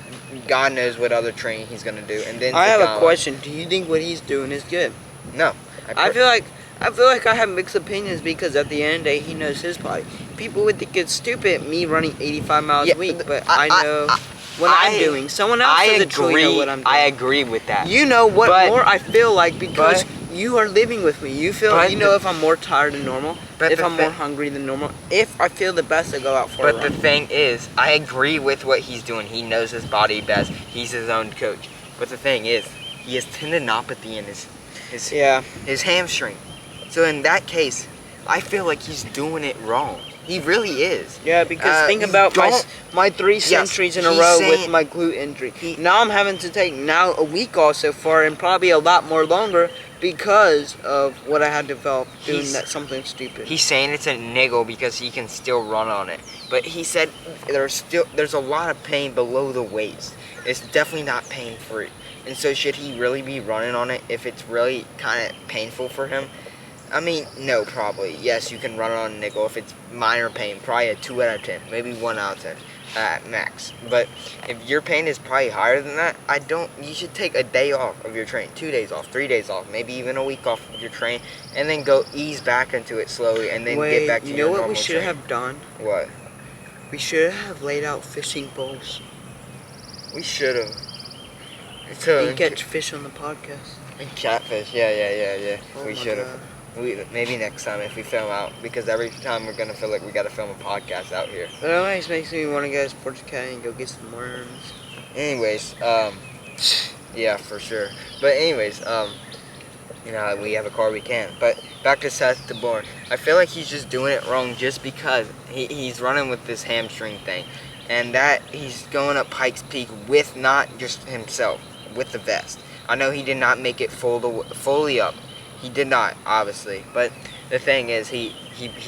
God knows what other training he's gonna do, and then I have a Zagala. question. Do you think what he's doing is good? No, I feel like I have mixed opinions because at the end of the day, he knows his body. People would think it's stupid me running 85 miles a week, but I know what I'm doing. Someone else doesn't truly know what I'm doing. I agree with that. You know what But- more I feel like because you are living with me. You feel But you know the- if I'm more tired than normal, but if the I'm more hungry than normal, if I feel the best to go out for a But the run. thing is, I agree with what he's doing. He knows his body best. He's his own coach. But the thing is, he has tendinopathy in his hamstring. So in that case, I feel like he's doing it wrong. He really is. Yeah, because think you about don't- my 3 centuries in a he's row with saying- my glute injury. Now I'm having to take a week off so far and probably a lot more longer because of what I had developed doing something stupid. He's saying it's a niggle because he can still run on it. But he said there's a lot of pain below the waist. It's definitely not pain free. And so should he really be running on it if it's really kind of painful for him? I mean, no, probably. Yes, you can run on a niggle if it's minor pain. Probably a 2 out of 10. Maybe 1 out of 10 at max. But if your pain is probably higher than that, you should take a day off of your training. 2 days off, 3 days off, maybe even a week off of your training. And then go ease back into it slowly and then get back to your normal training. You know what we should have done? What? We should have laid out fishing poles. We should have. You catch fish on the podcast. Catfish, yeah. Oh We my should have. God. Maybe next time if we film out, because every time we're gonna feel like we gotta film a podcast out here. But it always makes me want to go to Sports Academy and go get some worms. Anyways, yeah, for sure. But anyways, we have a car, we can. But back to Seth Demoor. I feel like he's just doing it wrong just because he's running with this hamstring thing, and that he's going up Pikes Peak with not just himself, with the vest. I know he did not make it fully up. He did not, obviously. But the thing is, he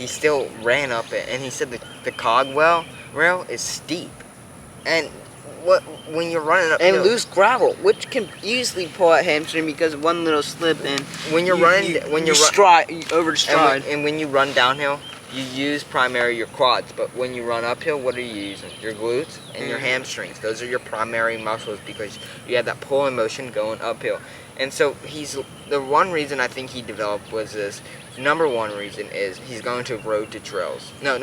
still ran up it, and he said the cog rail is steep, and when you're running up and loose gravel, which can easily pull out hamstring because one little slip and when you're overstride. And when you run downhill, you use primarily your quads, but when you run uphill, what are you using? Your glutes and your hamstrings. Those are your primary muscles because you have that pulling motion going uphill. And so the one reason I think he developed was this. Number one reason is he's going to road to trails. No.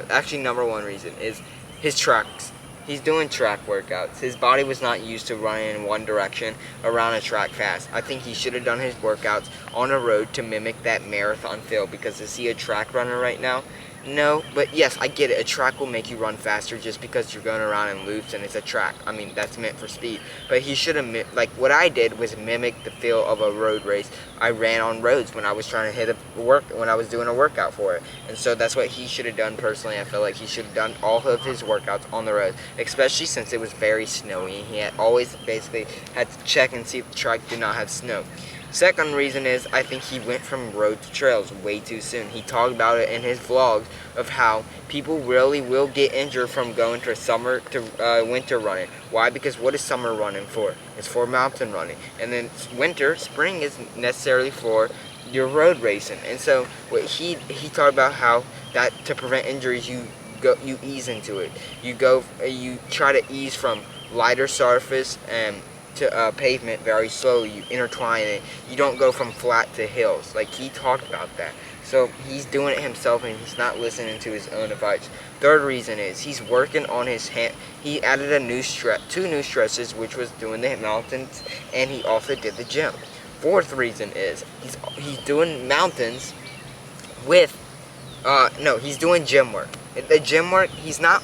Actually, number one reason is his tracks. He's doing track workouts. His body was not used to running in one direction around a track fast. I think he should have done his workouts on a road to mimic that marathon feel, because is he a track runner right now? No, but yes, I get it. A track will make you run faster just because you're going around in loops and it's a track. I mean, that's meant for speed. But he should have, like what I did was mimic the feel of a road race. I ran on roads when I was trying to when I was doing a workout for it. And so that's what he should have done personally. I feel like he should have done all of his workouts on the road, especially since it was very snowy. He had always basically had to check and see if the track did not have snow. Second reason is I think he went from road to trails way too soon. He talked about it in his vlogs of how people really will get injured from going to summer to winter running. Why? Because what is summer running for? It's for mountain running. And then spring is necessarily for your road racing. And so what he talked about how that to prevent injuries you ease into it. You try to ease from lighter surface and to pavement very slowly. You intertwine it. You don't go from flat to hills. Like he talked about that. So he's doing it himself and he's not listening to his own advice. Third reason is he's working on his hand. He added two new stretches, which was doing the mountains, and he also did the gym. Fourth reason is he's doing mountains with he's doing gym work. The gym work, he's not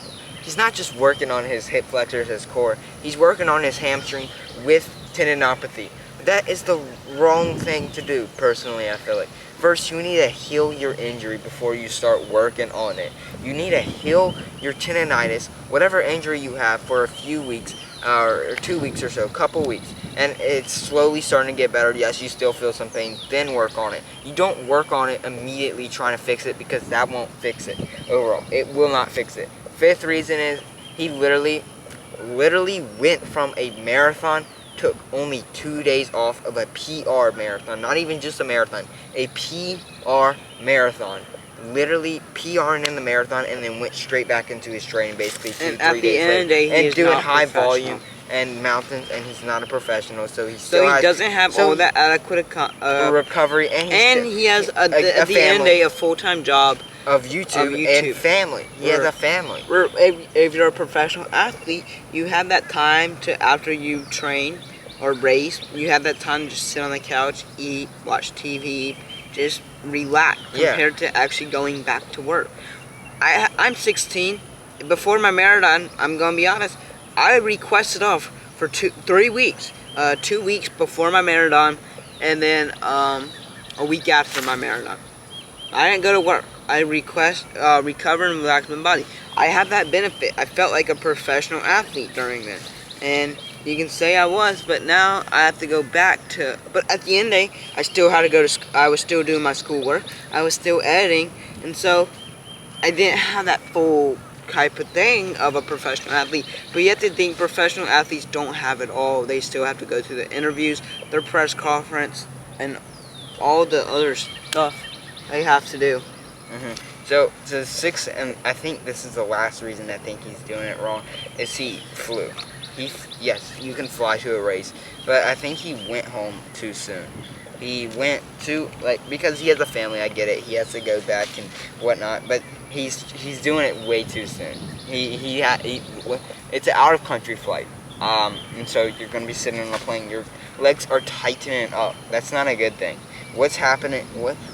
just working on his hip flexors, his core. He's working on his hamstring with tendinopathy. that is the wrong thing to do, personally, I feel like. First, you need to heal your injury before you start working on it. You need to heal your tendonitis, whatever injury you have, for a few weeks, or 2 weeks or so, couple weeks. And it's slowly starting to get better. Yes, you still feel some pain, then work on it. You don't work on it immediately trying to fix it, because that won't fix it overall. It will not fix it. Fifth reason is he literally went from a marathon, took only 2 days off of a PR marathon, not even just a marathon, a PR marathon. Literally PRing in the marathon, and then went straight back into his training basically 2-3 days later. And at the end of the day, he is doing not high professional. volume and mountains, and he's not a professional, so he doesn't have all that adequate recovery, and he has at the end of the day a full-time job of YouTube and family. He has a family. If you're a professional athlete, you have that time to, after you train or race, you have that time to just sit on the couch, eat, watch TV, just relax compared to actually going back to work. I'm 16. Before my marathon, I'm gonna be honest, I requested off for 3 weeks. 2 weeks before my marathon, and then a week after my marathon. I didn't go to work. I recover and relax my body. I have that benefit. I felt like a professional athlete during this, and you can say I was, but now I have to go back to. But at the end of the day, I still had to go to. I was still doing my schoolwork. I was still editing, and so I didn't have that full type of thing of a professional athlete. But you have to think professional athletes don't have it all. They still have to go through the interviews, their press conference, and all the other stuff they have to do. So the sixth, and I think this is the last reason I think he's doing it wrong, is he flew. Yes, you can fly to a race, but I think he went home too soon. He went to, because he has a family, I get it, he has to go back and whatnot, but he's doing it way too soon. It's an out of country flight, and so you're going to be sitting on a plane, your legs are tightening up. That's not a good thing. What's happening,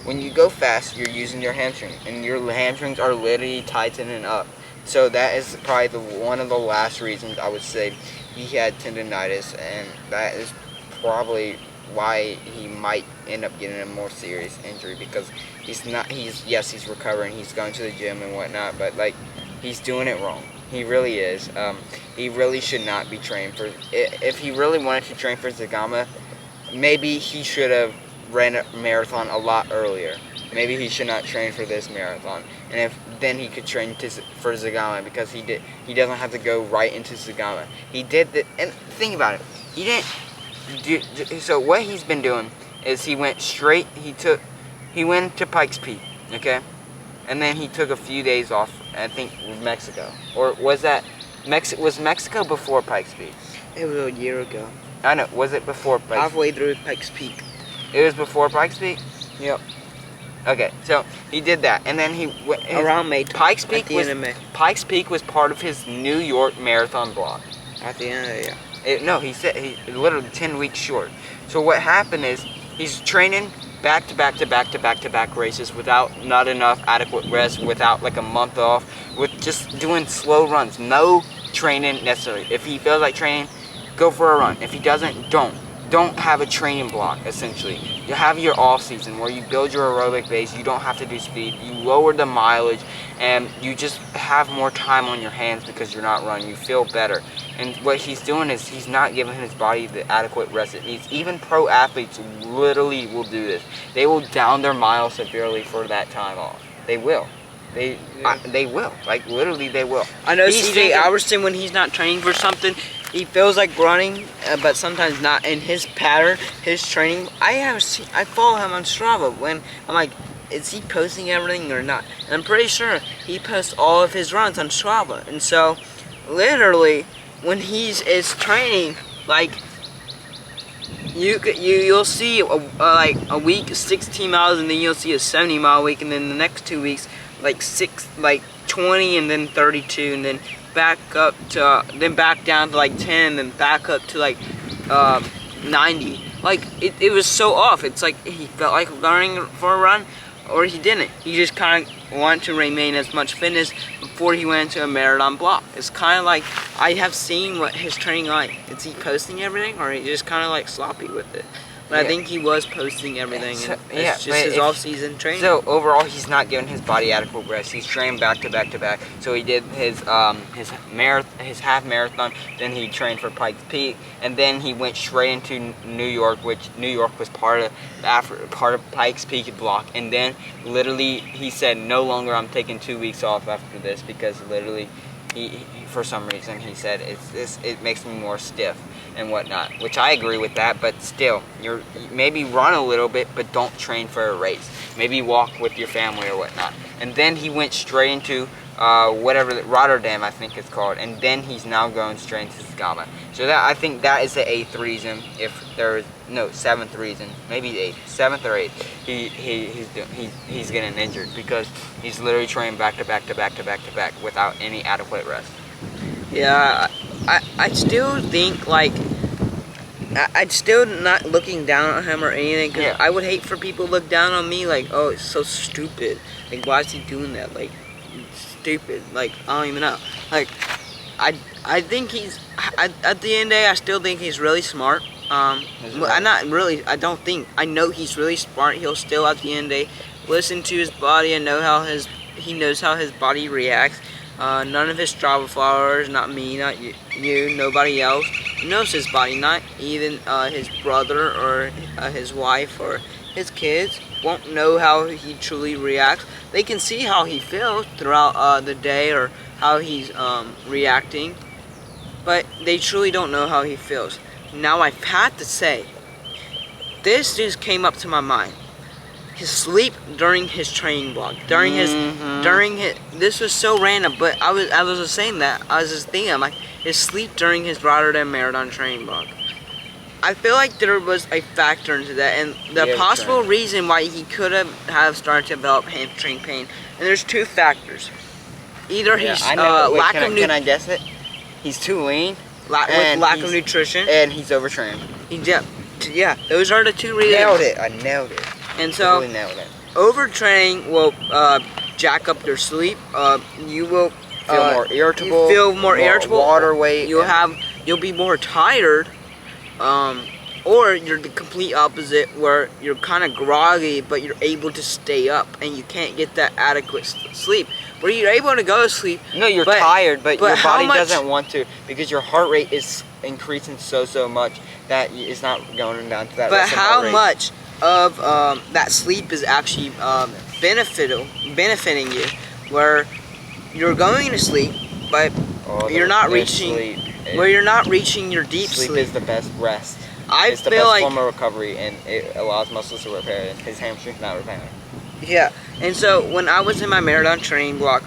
when you go fast, you're using your hamstring, and your hamstrings are literally tightening up. So that is probably one of the last reasons I would say he had tendonitis, and that is probably why he might end up getting a more serious injury, because he's recovering, he's going to the gym and whatnot, but he's doing it wrong. He really is. He really should not be trained for. If he really wanted to train for Zagama, maybe he should have ran a marathon a lot earlier. Maybe he should not train for this marathon, and then he could train for Zagama, because he doesn't have to go right into Zagama. He did and think about it. He didn't do. So what he's been doing is he went straight. He went to Pikes Peak, okay, and then he took a few days off. I think Mexico, or was that was Mexico before Pikes Peak? It was a year ago. I know. Was it before Pikes? Halfway through Pikes Peak. It was before Pikes Peak? Yep. Okay, so he did that, and then he went around May. Pikes Peak at the end of May. Pikes Peak was part of his New York marathon block. At the end of the year. No, he said he literally 10 weeks short. So what happened is he's training back to back races without not enough adequate rest, without a month off, with just doing slow runs, no training necessarily. If he feels like training, go for a run. If he doesn't, don't. Don't have a training block, essentially. You have your off season where you build your aerobic base, you don't have to do speed, you lower the mileage, and you just have more time on your hands because you're not running, you feel better. And what he's doing is he's not giving his body the adequate rest it needs. Even pro athletes literally will do this. They will down their miles severely for that time off. They will. They will. Literally they will. I know CJ Albertson, when he's not training for something, he feels like running, but sometimes not. In his pattern, his training, I follow him on Strava. When I'm like, is he posting everything or not? And I'm pretty sure he posts all of his runs on Strava. And so, literally, when is training, you'll see a week 16 miles, and then you'll see a 70-mile week, and then the next 2 weeks 20, and then 32, and then back up to back down to 10, and then back up to 90. It was so off. It's he felt like running for a run, or he didn't. He just kind of wanted to remain as much fitness before he went into a marathon block. It's kind of like, I have seen what his training like. Is he posting everything, or he just kind of like sloppy with it? But I think he was posting everything, and it's just his off-season training. So overall, he's not giving his body adequate rest. He's trained back to back to back. So he did his half marathon, then he trained for Pikes Peak, and then he went straight into New York, which New York was part of Pikes Peak block. And then literally he said, no longer I'm taking 2 weeks off after this, because literally he for some reason he said it makes me more stiff and whatnot, which I agree with that. But still, maybe run a little bit, but don't train for a race. Maybe walk with your family or whatnot. And then he went straight into whatever, Rotterdam I think it's called, and then he's now going straight into Gama. So that, I think that is the 8th reason. If there's no 7th reason, maybe 8th, 7th or 8th, he's getting injured, because he's literally training back to back to back to back to back without any adequate rest. Yeah, I still think, like, I'm still not looking down on him or anything, because I would hate for people to look down on me like, oh, it's so stupid. Like, why is he doing that? Like, stupid. Like, I don't even know. Like, I think he's, at the end of the day, I still think he's really smart. I don't think, I know he's really smart. He'll still, at the end of the day, listen to his body and know how he knows how his body reacts. None of his Strava followers, not me, not you, nobody else knows his body. Not even his brother or his wife or his kids won't know how he truly reacts. They can see how he feels throughout the day, or how he's reacting, but they truly don't know how he feels. Now, I've had to say, this just came up to my mind. His sleep during his training block, during his, this was so random, but I was just saying that, I was just thinking, I'm like, his sleep during his Rotterdam Marathon training block. I feel like there was a factor into that, and the possible reason why he could have started to develop hamstring pain, and there's 2 factors. Either he's can I guess it? He's too lean, with lack of nutrition, and he's overtrained. Yeah, those are the 2 reasons. I nailed it. And so, really nailed it. Overtraining will jack up your sleep. You will feel more irritable. Water weight. You'll be more tired. Or you're the complete opposite, where you're kind of groggy, but you're able to stay up, and you can't get that adequate sleep. Where you're able to go to sleep. No, you're tired, but your body doesn't want to, because your heart rate is increasing so much that it's not going down to that. But how much of that sleep is actually benefiting you, where you're going to sleep, but you're not reaching your deep sleep. Sleep is the best rest. It's the best form of recovery, and it allows muscles to repair, and his hamstrings not repairing. Yeah, and so when I was in my marathon training block,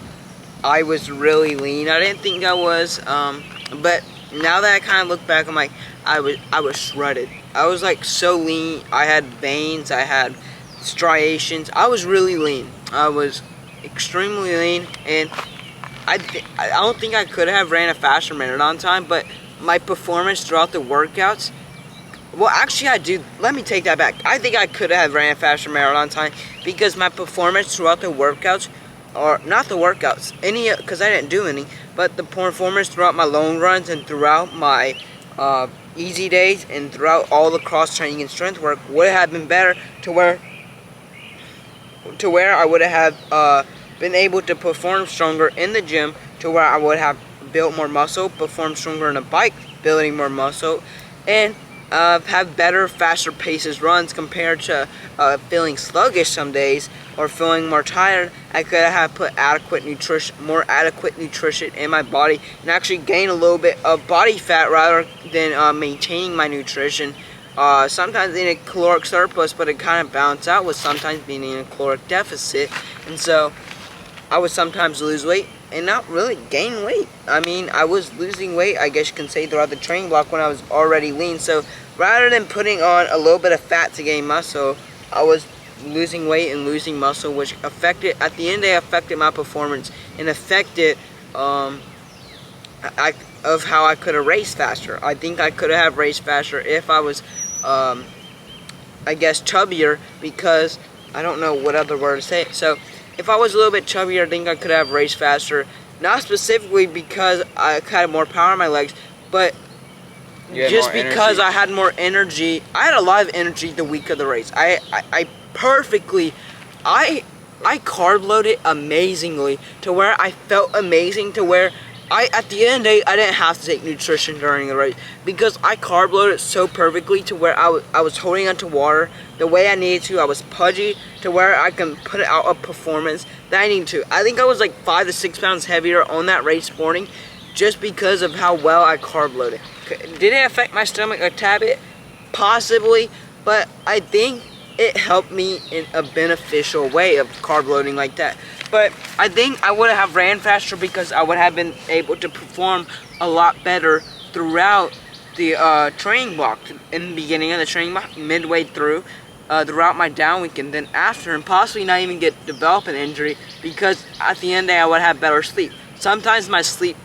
I was really lean. I didn't think I was, but now that I kind of look back, I'm like, I was shredded. I was like so lean. I had veins, I had striations. I was really lean. I was extremely lean, and I don't think I could have ran a faster marathon time, but my performance throughout the workouts, well, actually I do. Let me take that back. I think I could have ran a faster marathon time, because my performance throughout the workouts, or not the workouts, because I didn't do any, but the performance throughout my long runs and throughout my easy days and throughout all the cross training and strength work would have been better, to where I would have been able to perform stronger in the gym, to where I would have built more muscle, performed stronger on a bike, building more muscle, and have better, faster paces runs, compared to feeling sluggish some days or feeling more tired. I could have put more adequate nutrition in my body, and actually gain a little bit of body fat rather than maintaining my nutrition. Sometimes in a caloric surplus, but it kind of balanced out with sometimes being in a caloric deficit. And so I would sometimes lose weight and not really gain weight. I mean, I was losing weight, I guess you can say, throughout the training block when I was already lean. So rather than putting on a little bit of fat to gain muscle, I was losing weight and losing muscle, which affected, at the end, they affected my performance and affected of how I could have raced faster. I think I could have raced faster if I was, I guess, chubbier, because I don't know what other word to say. So if I was a little bit chubbier, I think I could have raced faster. Not specifically because I had more power in my legs, but just because I had more energy. I had a lot of energy the week of the race. I carb loaded amazingly to where I felt amazing, to where at the end of the day, I didn't have to take nutrition during the race because I carb loaded so perfectly to where I was holding onto water the way I needed to. I was pudgy to where I can put out a performance that I need to. I think I was like 5 to 6 pounds heavier on that race morning just because of how well I carb loaded. Did it affect my stomach a tad bit? Possibly, but I think it helped me in a beneficial way of carb loading like that. But I think I would have ran faster because I would have been able to perform a lot better throughout the training block, in the beginning of the training block, midway through, throughout my down week, and then after, and possibly not even develop an injury because at the end of the day I would have better sleep. Sometimes my sleep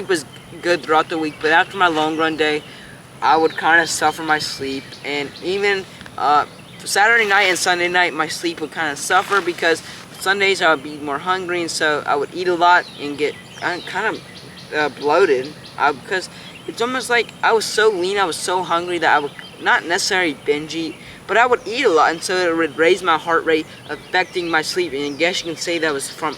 was good throughout the week, but after my long run day, I would kind of suffer my sleep, and even Saturday night and Sunday night, my sleep would kind of suffer because Sundays I would be more hungry, and so I would eat a lot and get kind of bloated because it's almost like I was so lean, I was so hungry that I would not necessarily binge eat, but I would eat a lot, and so it would raise my heart rate, affecting my sleep. And I guess you can say that was from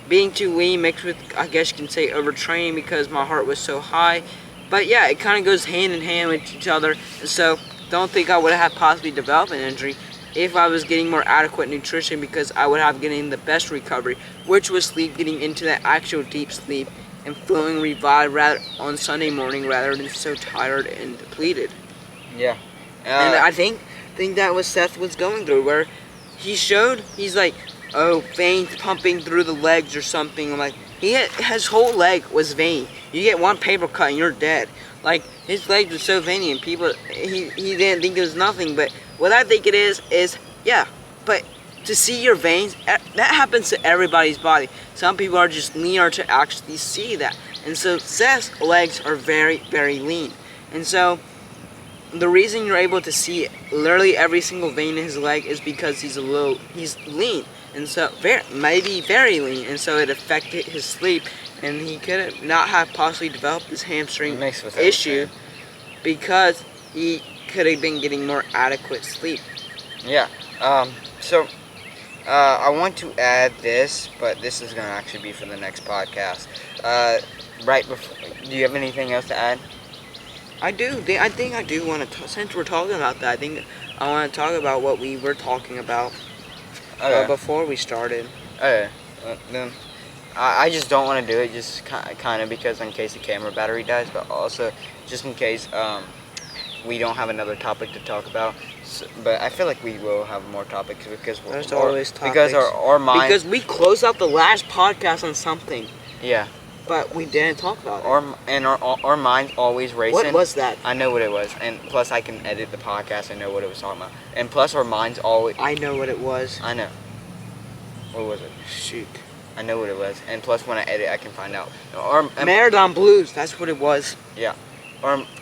being too lean mixed with, I guess you can say, overtraining because my heart was so high. But yeah, it kind of goes hand in hand with each other, and so don't think I would have possibly developed an injury if I was getting more adequate nutrition, because I would have getting the best recovery, which was sleep, getting into that actual deep sleep and feeling revived rather on Sunday morning rather than so tired and depleted. Yeah. And I think that was Seth was going through, where he's like, oh, veins pumping through the legs or something. Like, his whole leg was veiny. You get one paper cut and you're dead. Like, his legs were so veiny, and people, he didn't think it was nothing, but what I think it is yeah, but to see your veins, that happens to everybody's body. Some people are just leaner to actually see that, and so Seth's legs are very, very lean, and so the reason you're able to see literally every single vein in his leg is because he's lean, and so maybe very lean, and so it affected his sleep, and he could not have possibly developed this hamstring issue because he could have been getting more adequate sleep. Yeah. So I want to add this, but this is going to actually be for the next podcast. Right before, do you have anything else to add? I do. I think I do want to, since we're talking about that, I think I want to talk about what we were talking about before we started. Okay. Then I just don't want to do it, just kind of because in case the camera battery dies, but also just in case we don't have another topic to talk about. So, but I feel like we will have more topics because there's always topics. Because our mind. Because we closed out the last podcast on something. Yeah. But we didn't talk about it. Our mind's always racing. What was that? I know what it was, and plus I can edit the podcast. I know what it was talking about, and plus our mind's always. I know what it was. I know. What was it? Shoot. I know what it was, and plus when I edit, I can find out. Marathon Blues. That's what it was. Yeah.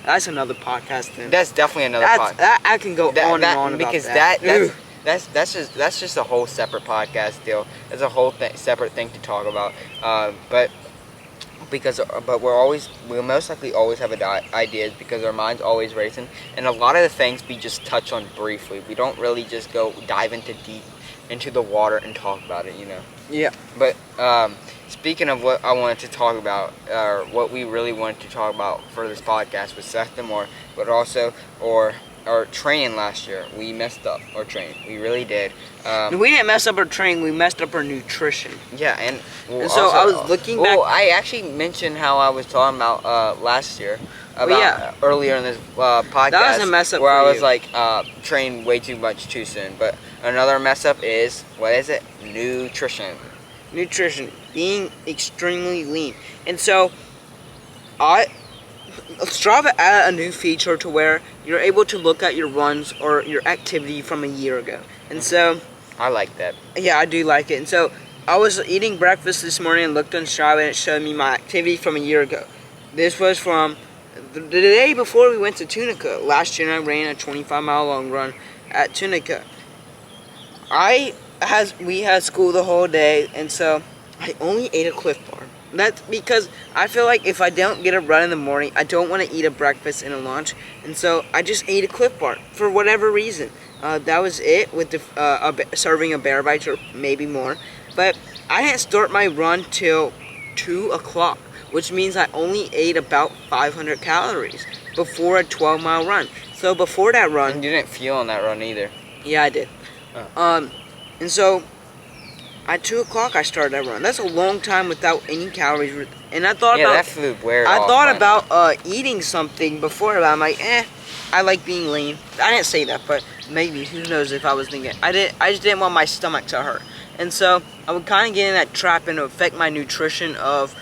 That's another podcast then. That's definitely another podcast. I can go on and on about because that. That's just a whole separate podcast deal. It's a whole separate thing to talk about. But we'll most likely always have ideas because our mind's always racing, and a lot of the things we just touch on briefly. We don't really just go dive into the water and talk about it, you know. Yeah. But speaking of what I wanted to talk about, what we really wanted to talk about for this podcast was Seth Demoor, but also our training last year. We messed up our training. We really did. We didn't mess up our training. We messed up our nutrition. Yeah, and so also, I was looking back. Well, I actually mentioned how I was talking about last year. Earlier in this podcast. That was a mess up where for I was you. like trained way too much too soon. But another mess up is, what is it? Nutrition. Being extremely lean. And so Strava added a new feature to where you're able to look at your runs or your activity from a year ago. And so I like that. Yeah, I do like it. And so I was eating breakfast this morning and looked on Strava, and it showed me my activity from a year ago. This was from the day before we went to Tunica. Last year I ran a 25-mile long run at Tunica. we had school the whole day, and so I only ate a Cliff Bar. That's because I feel like if I don't get a run in the morning, I don't want to eat a breakfast and a lunch, and so I just ate a Cliff Bar for whatever reason. That was it with the serving of Bear Bites or maybe more. But I didn't start my run till 2 o'clock, which means I only ate about 500 calories before a 12-mile run. So before that run, And you didn't feel on that run either. yeah, I did. And so at 2 o'clock I started that run. That's a long time without any calories. And I thought Yeah, about that food wears I off thought finally. about eating something before, but I'm like, I like being lean. I didn't say that, but maybe, who knows if I was thinking. I just didn't want my stomach to hurt. And so I would kind of get in that trap and it would affect my nutrition of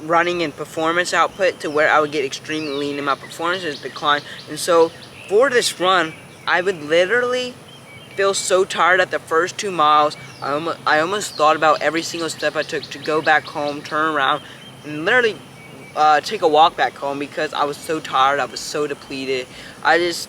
running and performance output to where I would get extremely lean and my performance would decline. And so for this run, I would literally feel so tired at the first 2 miles. I almost thought about every single step I took to go back home, turn around, and literally take a walk back home because I was so tired. I was so depleted. I was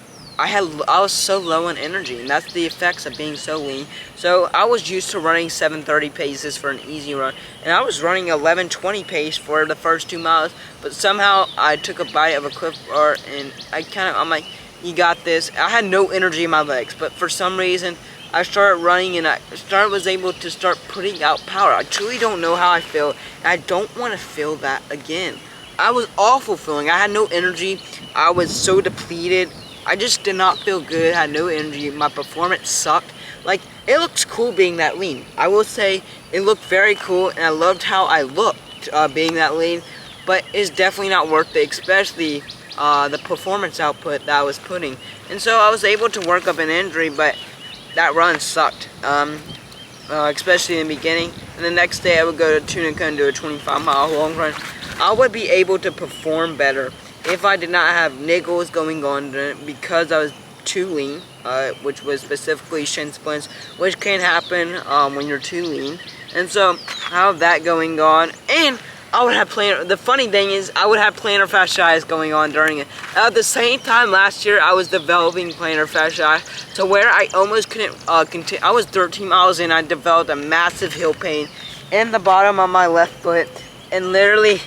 so low in energy, and that's the effects of being so lean. So I was used to running 7:30 paces for an easy run, and I was running 11:20 pace for the first 2 miles. But somehow I took a bite of a Cliff Bar, and I'm like, you got this. I had no energy in my legs, but for some reason I started running and was able to start putting out power. I truly don't know how I feel, and I don't want to feel that again. I was awful feeling. I had no energy. I was so depleted. I just did not feel good. I had no energy. My performance sucked. Like, it looks cool being that lean. I will say it looked very cool, and I loved how I looked being that lean, but it's definitely not worth it, especially the performance output that I was putting. And so I was able to work up an injury, but that run sucked, especially in the beginning. And the next day I would go to Tunica and do a 25-mile long run. I would be able to perform better if I did not have niggles going on because I was too lean, which was specifically shin splints, which can happen when you're too lean. And so I have that going on, and I would have the funny thing is I would have plantar fasciitis going on during it. At the same time last year I was developing plantar fasciitis to where I almost couldn't continue. I was 13 miles in, I developed a massive heel pain in the bottom of my left foot, and literally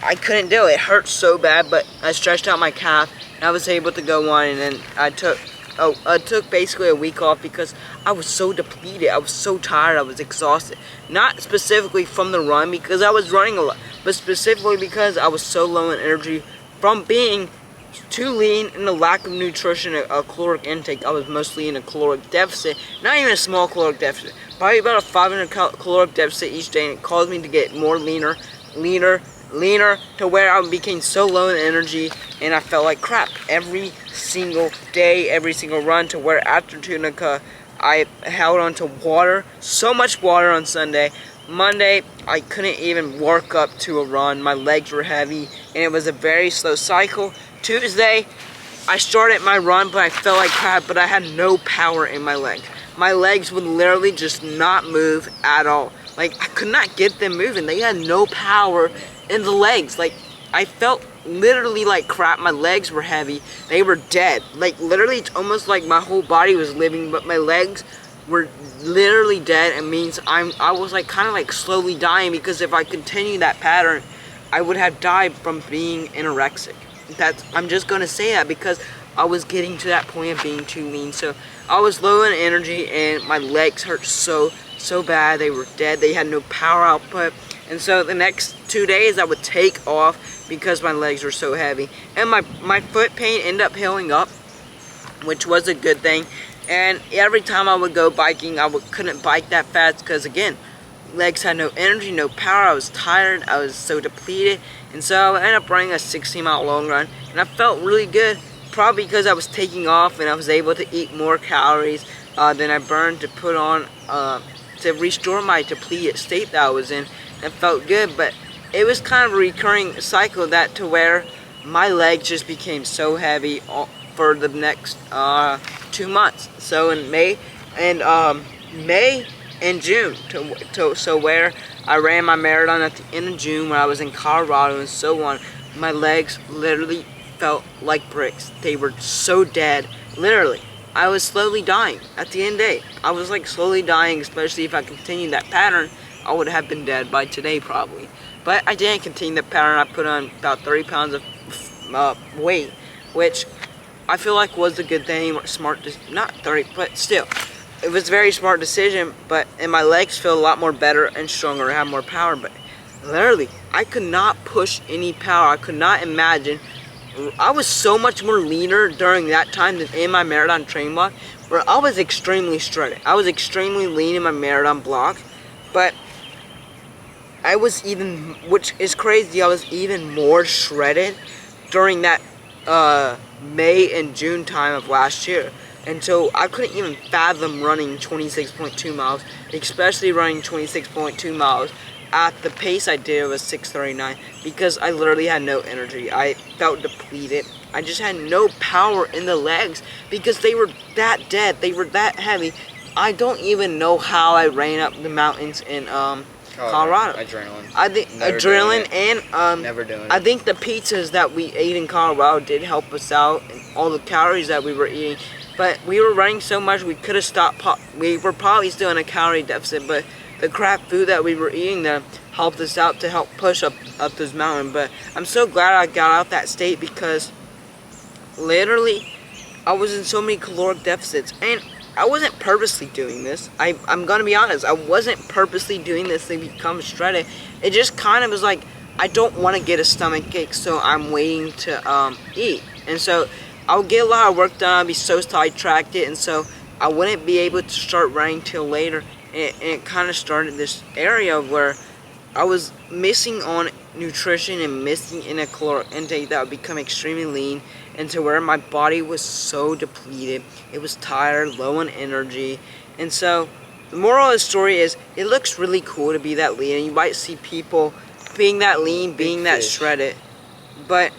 I couldn't do it. It hurt so bad, but I stretched out my calf and I was able to go on, and then I took basically a week off because I was so depleted. I was so tired. I was exhausted. Not specifically from the run because I was running a lot, but specifically because I was so low in energy from being too lean and the lack of nutrition, a caloric intake. I was mostly in a caloric deficit, not even a small caloric deficit, probably about a 500 caloric deficit each day, and it caused me to get more leaner to where I became so low in energy and I felt like crap every single day, every single run, to where after Tunica I held on to water, so much water on Sunday. Monday I couldn't even work up to a run. My legs were heavy and it was a very slow cycle. Tuesday I started my run, but I felt like crap, but I had no power in my legs. My legs would literally just not move at all. Like, I could not get them moving. They had no power in the legs. Like, I felt literally like crap. My legs were heavy. They were dead. Like, literally, it's almost like my whole body was living, but my legs were literally dead. It means I was like kind of like slowly dying, because if I continued that pattern, I would have died from being anorexic. I'm just gonna say that because I was getting to that point of being too lean. So I was low in energy and my legs hurt so bad. They were dead. They had no power output. And so the next 2 days I would take off because my legs were so heavy. And my foot pain ended up healing up, which was a good thing. And every time I would go biking, I couldn't bike that fast because, again, legs had no energy, no power. I was tired. I was so depleted. And so I ended up running a 16-mile long run. And I felt really good, probably because I was taking off and I was able to eat more calories than I burned to put on to restore my depleted state that I was in. It felt good, but it was kind of a recurring cycle that to where my legs just became so heavy for the next 2 months. So in May and June, so where I ran my marathon at the end of June when I was in Colorado and so on, my legs literally felt like bricks. They were so dead. Literally, I was slowly dying. At the end of the day, I was like slowly dying, especially if I continued that pattern. I would have been dead by today probably. But I didn't continue the pattern. I put on about 30 pounds of weight, which I feel like was a good thing, smart, not 30, but still. It was a very smart decision, and my legs feel a lot more better and stronger, have more power, but literally, I could not push any power. I could not imagine. I was so much more leaner during that time than in my marathon training block, where I was extremely shredded. I was extremely lean in my marathon block, but I was even, which is crazy, I was even more shredded during that May and June time of last year. And so I couldn't even fathom running 26.2 miles, especially running 26.2 miles at the pace I did. It was 6:39 because I literally had no energy. I felt depleted. I just had no power in the legs because they were that dead. They were that heavy. I don't even know how I ran up the mountains in Colorado. Adrenaline. I think adrenaline and never doing it. I think the pizzas that we ate in Colorado did help us out, and all the calories that we were eating. But we were running so much we could have stopped. We were probably still in a calorie deficit, but the crap food that we were eating there helped us out to help push up this mountain. But I'm so glad I got out that state because literally I was in so many caloric deficits, and I wasn't purposely doing this. I'm gonna be honest, I wasn't purposely doing this to become shredded. It just kind of was like, I don't want to get a stomach ache, so I'm waiting to eat. And so I'll get a lot of work done, I'll be so sidetracked, and so I wouldn't be able to start running till later. And it kind of started this area where I was missing on nutrition and missing in a caloric intake that would become extremely lean, and to where my body was so depleted. It was tired, low on energy. And so the moral of the story is, it looks really cool to be that lean, and you might see people being that lean, being that shredded, but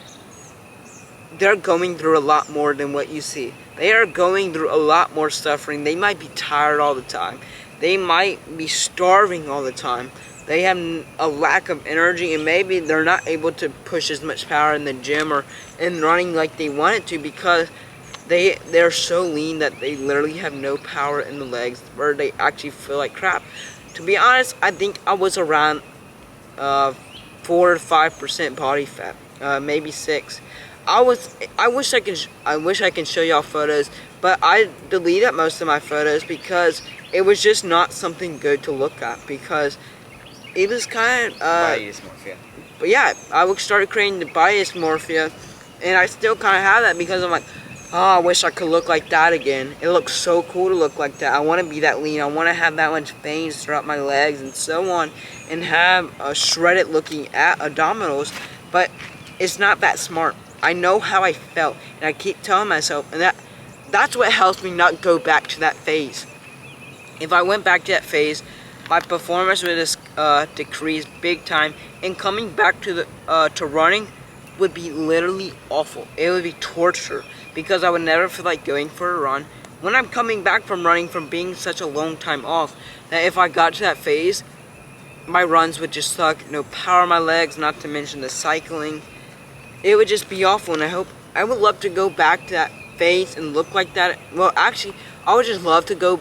they're going through a lot more than what you see. They are going through a lot more suffering. They might be tired all the time. They might be starving all the time. They have a lack of energy, and maybe they're not able to push as much power in the gym or in running like they wanted to because they're so lean that they literally have no power in the legs, where they actually feel like crap. To be honest, I think I was around 4 to 5% body fat, maybe 6. I wish I can show y'all photos, but I deleted most of my photos because it was just not something good to look at, because it was kind of body dysmorphia. But yeah, I started creating the body dysmorphia, and I still kind of have that because I'm like, oh, I wish I could look like that again. It looks so cool to look like that. I want to be that lean. I want to have that much veins throughout my legs and so on, and have a shredded looking abdominals. But it's not that smart. I know how I felt, and I keep telling myself, and that's what helps me not go back to that phase. If I went back to that phase, my performance would decrease big time, and coming back to running would be literally awful. It would be torture because I would never feel like going for a run. When I'm coming back from running from being such a long time off, that if I got to that phase, my runs would just suck. No power in my legs, not to mention the cycling. It would just be awful, and I would love to go back to that phase and look like that. Well, actually, I would just love to go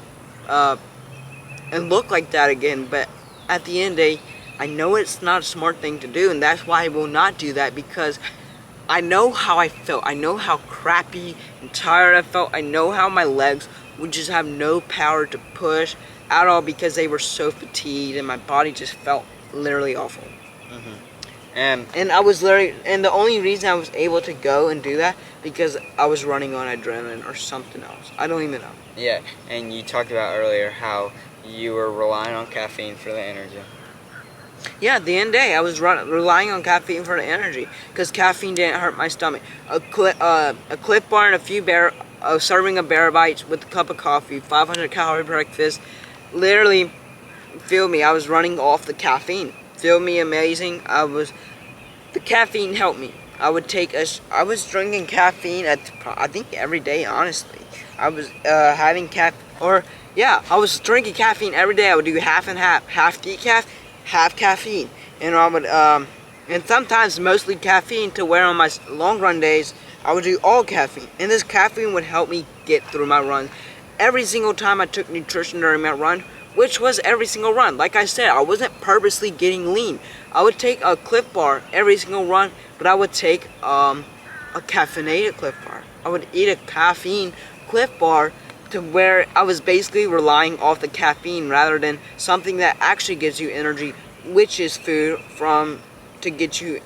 and look like that again, but at the end of the day, I know it's not a smart thing to do, and that's why I will not do that, because I know how I felt. I know how crappy and tired I felt. I know how my legs would just have no power to push at all because they were so fatigued, and my body just felt literally awful. And I was literally, and the only reason I was able to go and do that because I was running on adrenaline or something else. I don't even know. Yeah, and you talked about earlier how you were relying on caffeine for the energy. Yeah, at the end of the day, I was relying on caffeine for the energy because caffeine didn't hurt my stomach. A Clif Bar and a few serving of Bear Bites with a cup of coffee, 500 calorie breakfast. Literally, feel me, I was running off the caffeine. Feel me, amazing. The caffeine helped me. I was drinking caffeine I think every day, honestly. I was having I was drinking caffeine every day. I would do half and half decaf, half caffeine, and I would and sometimes mostly caffeine, to where on my long run days I would do all caffeine, and this caffeine would help me get through my run. Every single time I took nutrition during my run, which was every single run. Like I said, I wasn't purposely getting lean. I would take a Cliff Bar every single run, but I would take a caffeinated Cliff Bar. I would eat a caffeine Cliff Bar to where I was basically relying off the caffeine rather than something that actually gives you energy, which is food to get you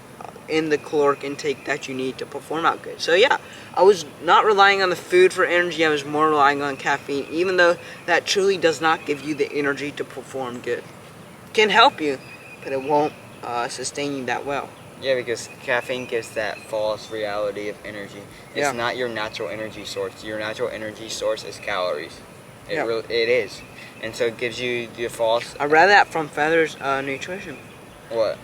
in the caloric intake that you need to perform out good. So yeah, I was not relying on the food for energy, I was more relying on caffeine, even though that truly does not give you the energy to perform good. Can help you, but it won't sustain you that well. Yeah, because caffeine gives that false reality of energy. It's not your natural energy source. Your natural energy source is calories. It is. And so it gives you the false... I read that from Feather's Nutrition. What?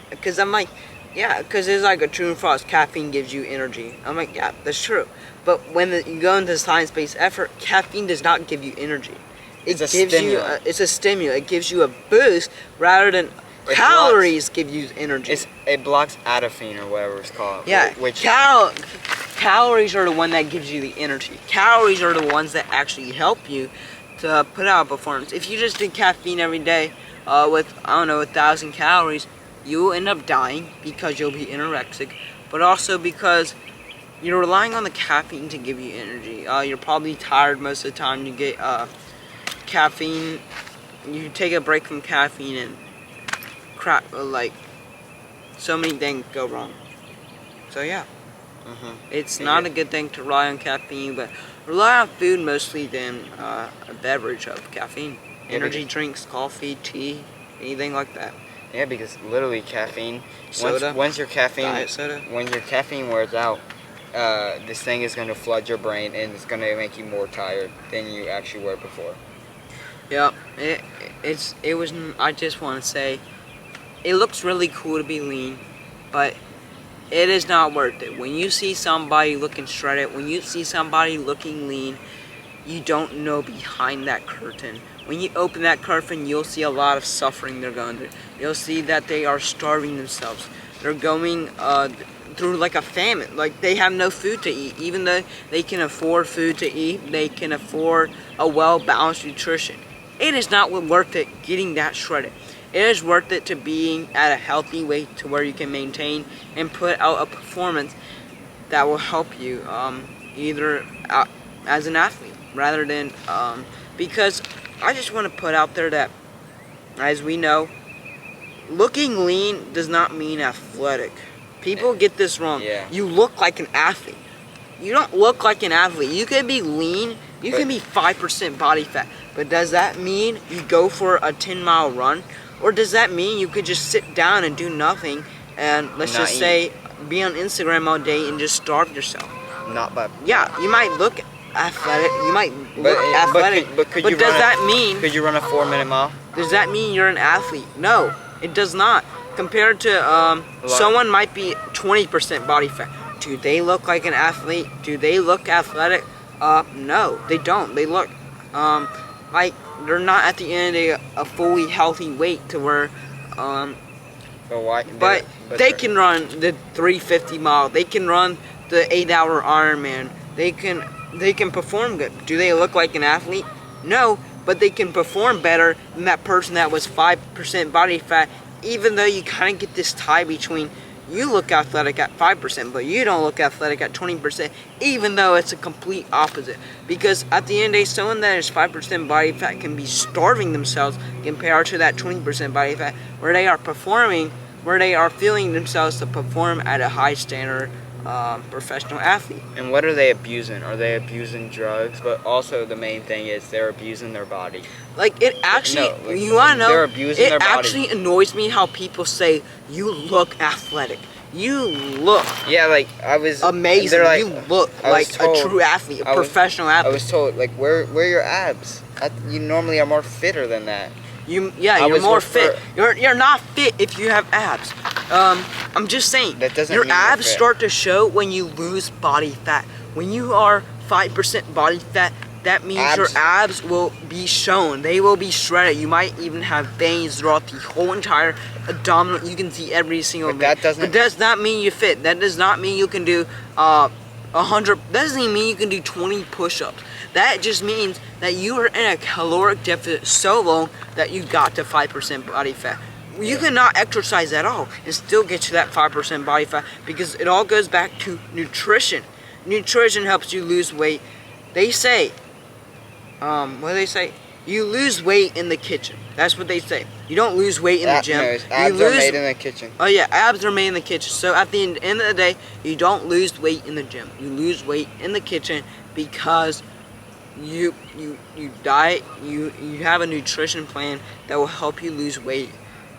Because I'm like, yeah, because it's like a true and false. Caffeine gives you energy. I'm like, yeah, that's true. But when you go into science-based effort, caffeine does not give you energy. It's a stimulant. It's a stimulant. It gives you a boost rather than calories give you energy. It blocks adephine or whatever it's called. Yeah, which calories are the one that gives you the energy. Calories are the ones that actually help you to put out a performance. If you just drink caffeine every day with, I don't know, 1,000 calories, you will end up dying because you'll be anorexic, but also because you're relying on the caffeine to give you energy. You're probably tired most of the time. You get caffeine, you take a break from caffeine and crap, like so many things go wrong. So yeah, it's not a good thing to rely on caffeine, but rely on food mostly than a beverage of caffeine. Energy drinks, coffee, tea, anything like that. Yeah, because literally caffeine, soda, once your caffeine, diet soda. When your caffeine wears out, this thing is going to flood your brain and it's going to make you more tired than you actually were before. Yep, I just want to say, it looks really cool to be lean, but it is not worth it. When you see somebody looking shredded, when you see somebody looking lean, you don't know behind that curtain. When you open that curtain, you'll see a lot of suffering they're going through. You'll see that they are starving themselves. They're going through like a famine. Like they have no food to eat. Even though they can afford food to eat, they can afford a well-balanced nutrition. It is not worth it getting that shredded. It is worth it to being at a healthy weight to where you can maintain and put out a performance that will help you either as an athlete rather than because I just want to put out there that, as we know, looking lean does not mean athletic. People get this wrong. Yeah. You look like an athlete. You don't look like an athlete. You can be lean. You can be 5% body fat. But does that mean you go for a 10-mile run? Or does that mean you could just sit down and do nothing and let's just say be on Instagram all day and just starve yourself? Yeah, you might look athletic. You might look athletic. But does that mean? Could you run a 4-minute mile? Does that mean you're an athlete? No, it does not. Compared to someone might be 20% body fat. Do they look like an athlete? Do they look athletic? No, they don't. They look like they're not at the end of a fully healthy weight to where but they can run the 350 mile. They can run the 8-hour Ironman. They can perform good. Do they look like an athlete? No, but they can perform better than that person that was 5% body fat, even though you kind of get this tie between you look athletic at 5%, but you don't look athletic at 20%, even though it's a complete opposite. Because at the end of the day, someone that is 5% body fat can be starving themselves compared to that 20% body fat, where they are performing, where they are feeling themselves to perform at a high standard professional athlete. And what are they abusing? Are they abusing drugs? But also the main thing is they're abusing their body. Like it actually, you want to know, they're abusing their body. It actually annoys me how people say, you look athletic. You look I was amazing. Like, you look like a true athlete, a professional athlete. I was told, like, where are your abs? You normally are more fitter than that. You're more fit. You're not fit if you have abs. I'm just saying. That doesn't your mean abs start to show when you lose body fat. When you are 5% body fat, that means your abs will be shown. They will be shredded. You might even have veins throughout the whole entire abdominal. You can see every single vein. That does not mean you're fit. That does not mean you can do 100. That doesn't even mean you can do 20 push-ups. That just means that you are in a caloric deficit so long that you got to 5% body fat. You cannot exercise at all and still get to that 5% body fat because it all goes back to nutrition. Nutrition helps you lose weight. They say, what do they say? You lose weight in the kitchen. That's what they say. You don't lose weight in the gym. No, abs are made in the kitchen. Oh yeah, abs are made in the kitchen. So at the end of the day, you don't lose weight in the gym. You lose weight in the kitchen because you diet. You have a nutrition plan that will help you lose weight,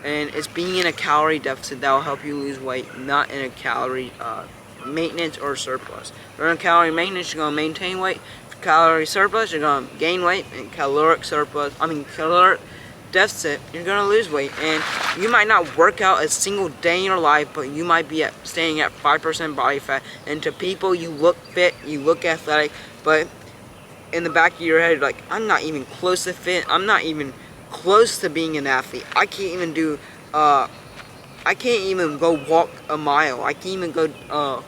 and it's being in a calorie deficit that will help you lose weight, not in a calorie maintenance or surplus. If you're in calorie maintenance, you're gonna maintain weight. Calorie surplus, you're gonna gain weight, and caloric deficit, you're gonna lose weight. And you might not work out a single day in your life, but you might be staying at 5% body fat. And to people, you look fit, you look athletic, but in the back of your head, you're like, I'm not even close to fit. I'm not even close to being an athlete. I can't even do. I can't even go walk a mile. I can't even go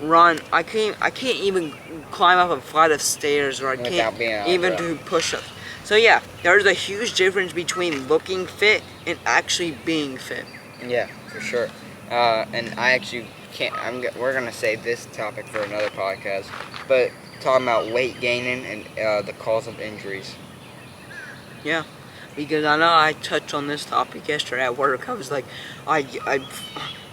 run. I can't even climb up a flight of stairs, or I can't even do push-ups. So yeah, there's a huge difference between looking fit and actually being fit. Yeah, for sure. And I actually can't. We're gonna save this topic for another podcast. But talking about weight gaining and the cause of injuries. Yeah, because I know I touched on this topic yesterday at work. I was like,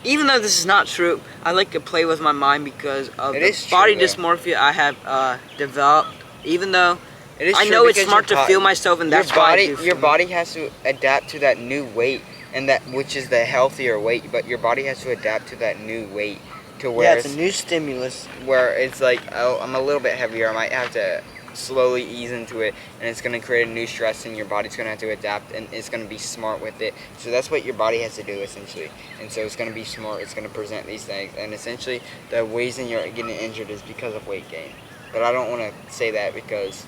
even though this is not true, I like to play with my mind because of the body dysmorphia I have developed. Even though I know it's smart to feel myself, and that's why I do. Your body has to adapt to that new weight, and that which is the healthier weight. But your body has to adapt to that new weight, to where it's a new stimulus. Where it's like, oh, I'm a little bit heavier. I might have to slowly ease into it, and it's going to create a new stress, and your body's going to have to adapt, and it's going to be smart with it. So that's what your body has to do, essentially. And so it's going to be smart. It's going to present these things, and essentially the reason you're getting injured is because of weight gain. But I don't want to say that because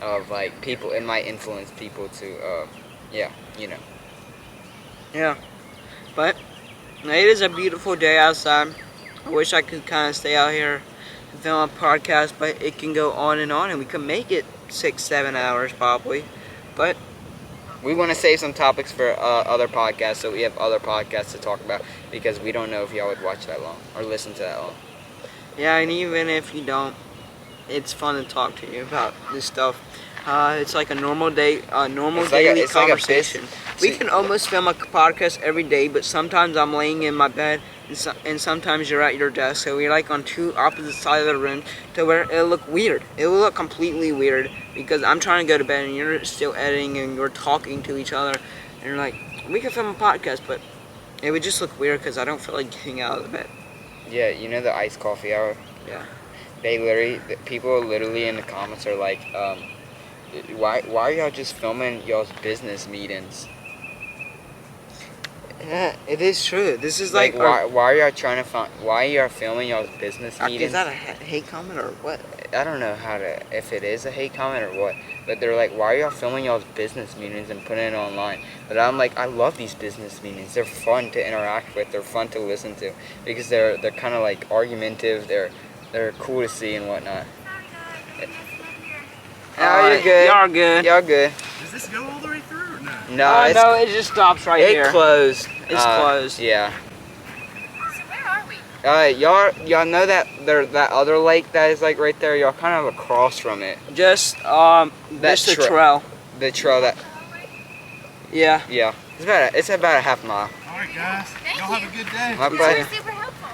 of like people. It might influence people to yeah, you know. Yeah, but it is a beautiful day outside. I wish I could kind of stay out here and film a podcast, but it can go on, and we can make it 6-7 hours probably. But we want to save some topics for other podcasts, so we have other podcasts to talk about, because we don't know if y'all would watch that long or listen to that long. Yeah, and even if you don't, it's fun to talk to you about this stuff. It's like a normal day, daily conversation. We can almost film a podcast every day, but sometimes I'm laying in my bed, and sometimes you're at your desk, so we're like on two opposite sides of the room, to where it'll look weird. It will look completely weird, because I'm trying to go to bed, and you're still editing, and you're talking to each other, and you're like, we can film a podcast, but it would just look weird, because I don't feel like getting out of the bed. Yeah, you know the iced coffee hour? Yeah. People literally in the comments are like, why are y'all just filming y'all's business meetings? Yeah, it is true. This is like why are y'all trying to find? Why are y'all filming y'all's business meetings? Is that a hate comment or what? I don't know if it is a hate comment or what. But they're like, why are y'all filming y'all's business meetings and putting it online? But I'm like, I love these business meetings. They're fun to interact with. They're fun to listen to, because they're kind of like argumentative. They're cool to see and whatnot. Oh, you're good. Y'all good. Y'all good. Does this go all the way through or no? No, no, it just stops right here. It closed. It's closed. Yeah. So where are we? Y'all know that that other lake that is like right there. Y'all kind of across from it. Just the trail. The trail that. Yeah. Yeah. It's about a half mile. All right, guys. Thank Y'all have a good day. My This pleasure. was super helpful.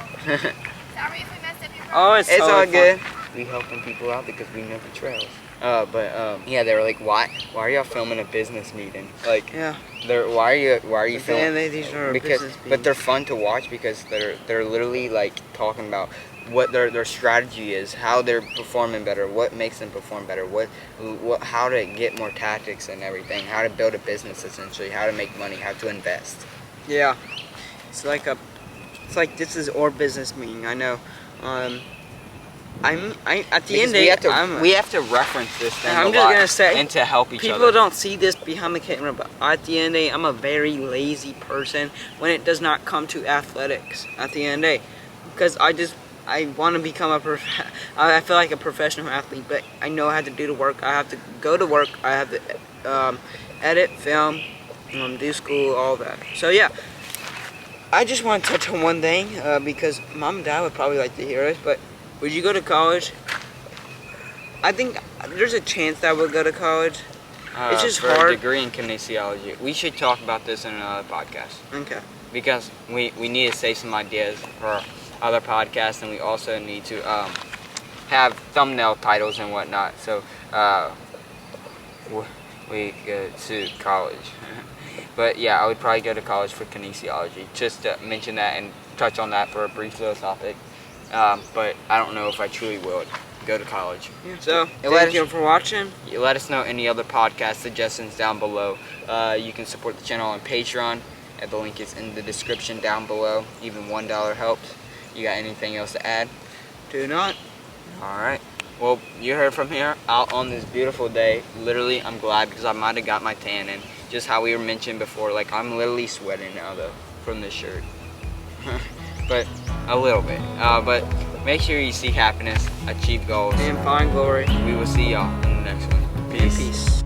Sorry if we messed up your Oh, it's totally all fine. good. We helping people out because we know the trails. Yeah, they were like, why are y'all filming a business meeting? Like, yeah. Why are you filming? These are Because, business but they're fun to watch, because they're literally like talking about what their strategy is, how they're performing better, what makes them perform better, how to get more tactics and everything, how to build a business, essentially, how to make money, how to invest. Yeah. It's like this is our business meeting. I know. At the end we have to reference this thing. I'm just gonna say, and to help each other. People don't see this behind the camera, but at the end of the day, I'm a very lazy person when it does not come to athletics. At the end of the day, because I want to become I feel like a professional athlete, but I know I have to do the work. I have to go to work. I have to edit, film, do school, all that. So yeah, I just want to touch on one thing because mom and dad would probably like to hear us. But would you go to college? I think there's a chance that I would go to college. It's just for hard. a degree in kinesiology. We should talk about this in another podcast. Okay. Because we need to save some ideas for other podcasts, and we also need to have thumbnail titles and whatnot. So we go to college. But yeah, I would probably go to college for kinesiology. Just to mention that and touch on that for a brief little topic. But I don't know if I truly would go to college. Yeah. So let thank you for watching. Let us know any other podcast suggestions down below. You can support the channel on Patreon. The link is in the description down below. Even $1 helps. You got anything else to add? Do not. Alright. Well, you heard from here out on this beautiful day. Literally, I'm glad because I might have got my tan in. Just how we were mentioned before. Like, I'm literally sweating now, though, from this shirt. But a little bit. But make sure you seek happiness, achieve goals, And find glory. We will see y'all in the next one. Peace. Peace.